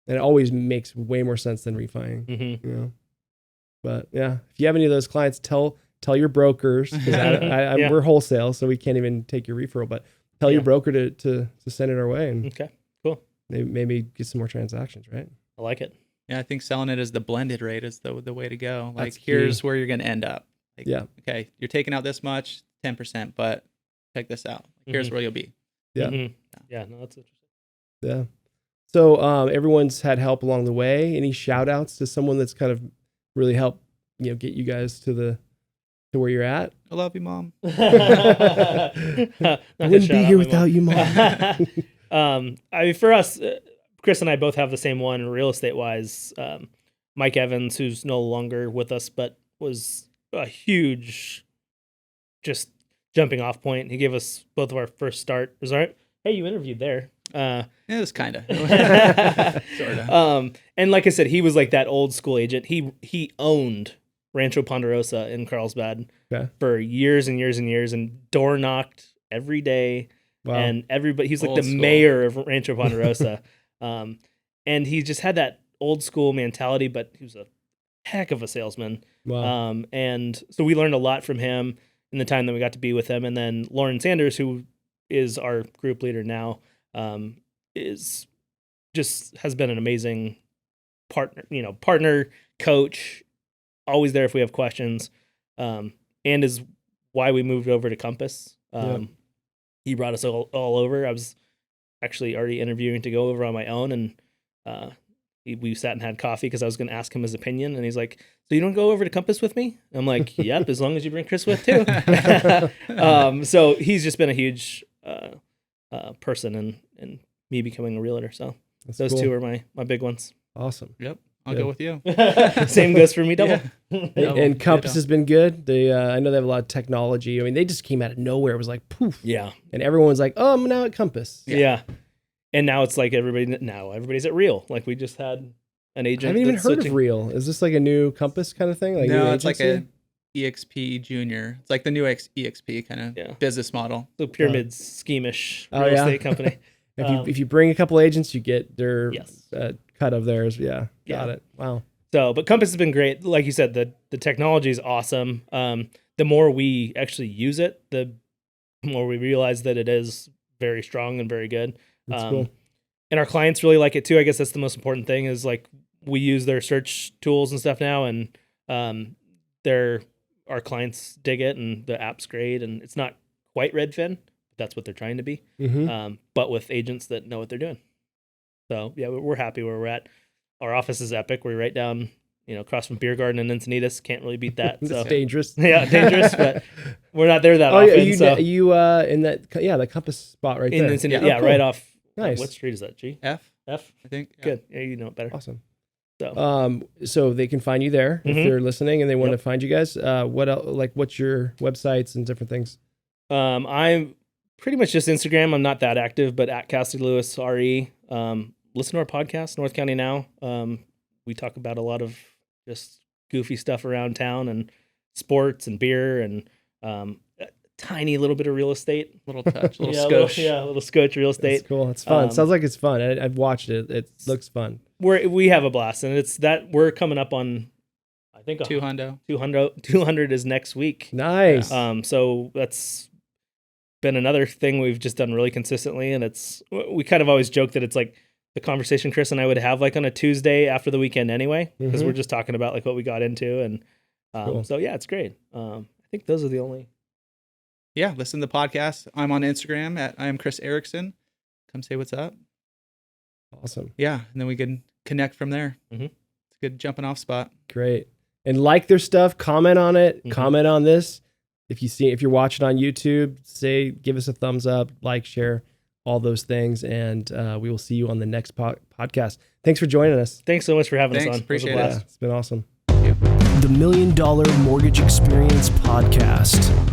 [SPEAKER 1] And it always makes way more sense than refining, you know? But yeah, if you have any of those clients, tell your brokers, because we're wholesale, so we can't even take your referral, but tell your broker to send it our way. And
[SPEAKER 2] cool.
[SPEAKER 1] Maybe get some more transactions, right?
[SPEAKER 2] I like it.
[SPEAKER 3] Yeah, I think selling it as the blended rate is the way to go. Like,
[SPEAKER 1] That's
[SPEAKER 3] here's
[SPEAKER 1] key.
[SPEAKER 3] where you're going to end up. Like,
[SPEAKER 1] okay,
[SPEAKER 3] you're taking out this much, 10%, but check this out. Here's where you'll be.
[SPEAKER 2] Yeah, no, that's interesting.
[SPEAKER 1] Yeah. So everyone's had help along the way. Any shout outs to someone that's kind of really helped, you know, get you guys to where you're at?
[SPEAKER 3] I love you, Mom.
[SPEAKER 1] I wouldn't be here without you, Mom.
[SPEAKER 2] I mean, for us, Chris and I both have the same one real estate wise. Mike Evans, who's no longer with us, but was a huge just jumping off point. He gave us both of our first start. Was all right. Hey, you interviewed there.
[SPEAKER 3] It was kind of.
[SPEAKER 2] Sort of. And like I said, he was like that old school agent. He owned Rancho Ponderosa in Carlsbad for years and years and years, and door knocked every day.
[SPEAKER 1] Wow.
[SPEAKER 2] And everybody, he's like
[SPEAKER 3] Old
[SPEAKER 2] the
[SPEAKER 3] school.
[SPEAKER 2] mayor of Rancho Ponderosa. And he just had that old school mentality, but he was a heck of a salesman.
[SPEAKER 1] Wow.
[SPEAKER 2] And so we learned a lot from him in the time that we got to be with him. And then Lauren Sanders, who is our group leader now, has been an amazing partner, coach, always there if we have questions, and is why we moved over to Compass. He brought us all over. I was actually already interviewing to go over on my own, and we sat and had coffee because I was going to ask him his opinion, and he's like, "So you don't go over to Compass with me?" I'm like, "Yep, as long as you bring Chris with too." So he's just been a huge person in me becoming a realtor. So those two are my big ones.
[SPEAKER 1] Awesome.
[SPEAKER 3] Yep. I'll go with you.
[SPEAKER 2] Same goes for me, double.
[SPEAKER 1] And Compass has been good. They, I know they have a lot of technology. I mean, they just came out of nowhere. It was like poof.
[SPEAKER 2] Yeah.
[SPEAKER 1] And everyone's like, "Oh, I'm now at Compass."
[SPEAKER 2] Yeah. And now it's like everybody's at Real. Like we just had an agent.
[SPEAKER 1] I haven't even heard of Real. Is this like a new Compass kind of thing? Like
[SPEAKER 3] no, it's like a EXP Junior. It's like the new EXP kind of business model.
[SPEAKER 2] The pyramid scheme-ish real estate company.
[SPEAKER 1] If you bring a couple agents, you get their cut of theirs. Yeah. Got it. Wow.
[SPEAKER 2] So, but Compass has been great. Like you said, the technology is awesome. The more we actually use it, the more we realize that it is very strong and very good.
[SPEAKER 1] That's cool.
[SPEAKER 2] And our clients really like it too. I guess that's the most important thing is like we use their search tools and stuff now, and our clients dig it, and the app's great, and it's not quite Redfin. That's what they're trying to be, but with agents that know what they're doing. So yeah, we're happy where we're at. Our office is epic. We're right down, across from Beer Garden and Encinitas. Can't really beat that. So.
[SPEAKER 1] It's dangerous.
[SPEAKER 2] Yeah, dangerous, but we're not there that often.
[SPEAKER 1] You in that the Compass spot right there?
[SPEAKER 2] Encinitas,
[SPEAKER 1] cool.
[SPEAKER 2] right off.
[SPEAKER 1] Nice.
[SPEAKER 2] What street is that? G?
[SPEAKER 3] F,
[SPEAKER 2] I
[SPEAKER 3] think. Yeah.
[SPEAKER 2] Good. Yeah, you know it better.
[SPEAKER 1] Awesome.
[SPEAKER 2] So,
[SPEAKER 1] so they can find you there if they're listening and they want to find you guys. What else, like what's your websites and different things?
[SPEAKER 2] I'm pretty much just Instagram. I'm not that active, but at Cassidy Lewis RE. Listen to our podcast, North County Now. We talk about a lot of just goofy stuff around town and sports and beer and a tiny little bit of real estate.
[SPEAKER 3] Little touch, little
[SPEAKER 2] skosh.
[SPEAKER 3] skosh.
[SPEAKER 2] A little skosh real estate.
[SPEAKER 1] That's cool. It's fun. Sounds like it's fun. I've watched it. It looks fun.
[SPEAKER 2] We have a blast, and it's that we're coming up on, I think
[SPEAKER 3] 200.
[SPEAKER 2] 200 is next week.
[SPEAKER 1] Nice.
[SPEAKER 2] So that's been another thing we've just done really consistently. And we kind of always joke that it's like the conversation Chris and I would have like on a Tuesday after the weekend anyway, because we're just talking about like what we got into. And
[SPEAKER 1] Cool.
[SPEAKER 2] so yeah, it's great. I think those are the only.
[SPEAKER 3] Yeah, listen to the podcast. I'm on Instagram at I am Chris Erickson. Come say what's up.
[SPEAKER 1] Awesome.
[SPEAKER 3] Yeah, and then we can connect from there.
[SPEAKER 2] Mhm.
[SPEAKER 3] It's a good jumping off spot.
[SPEAKER 1] Great. And like their stuff, comment on it, comment on this. If you're watching on YouTube, give us a thumbs up, like, share, all those things. And we will see you on the next podcast. Thanks for joining us.
[SPEAKER 2] Thanks so much for having us
[SPEAKER 3] Thanks,
[SPEAKER 2] on.
[SPEAKER 3] appreciate
[SPEAKER 2] It was a
[SPEAKER 3] it.
[SPEAKER 2] blast.
[SPEAKER 1] It's been awesome.
[SPEAKER 3] Thank you.
[SPEAKER 1] The $1 Million Mortgage Experience Podcast.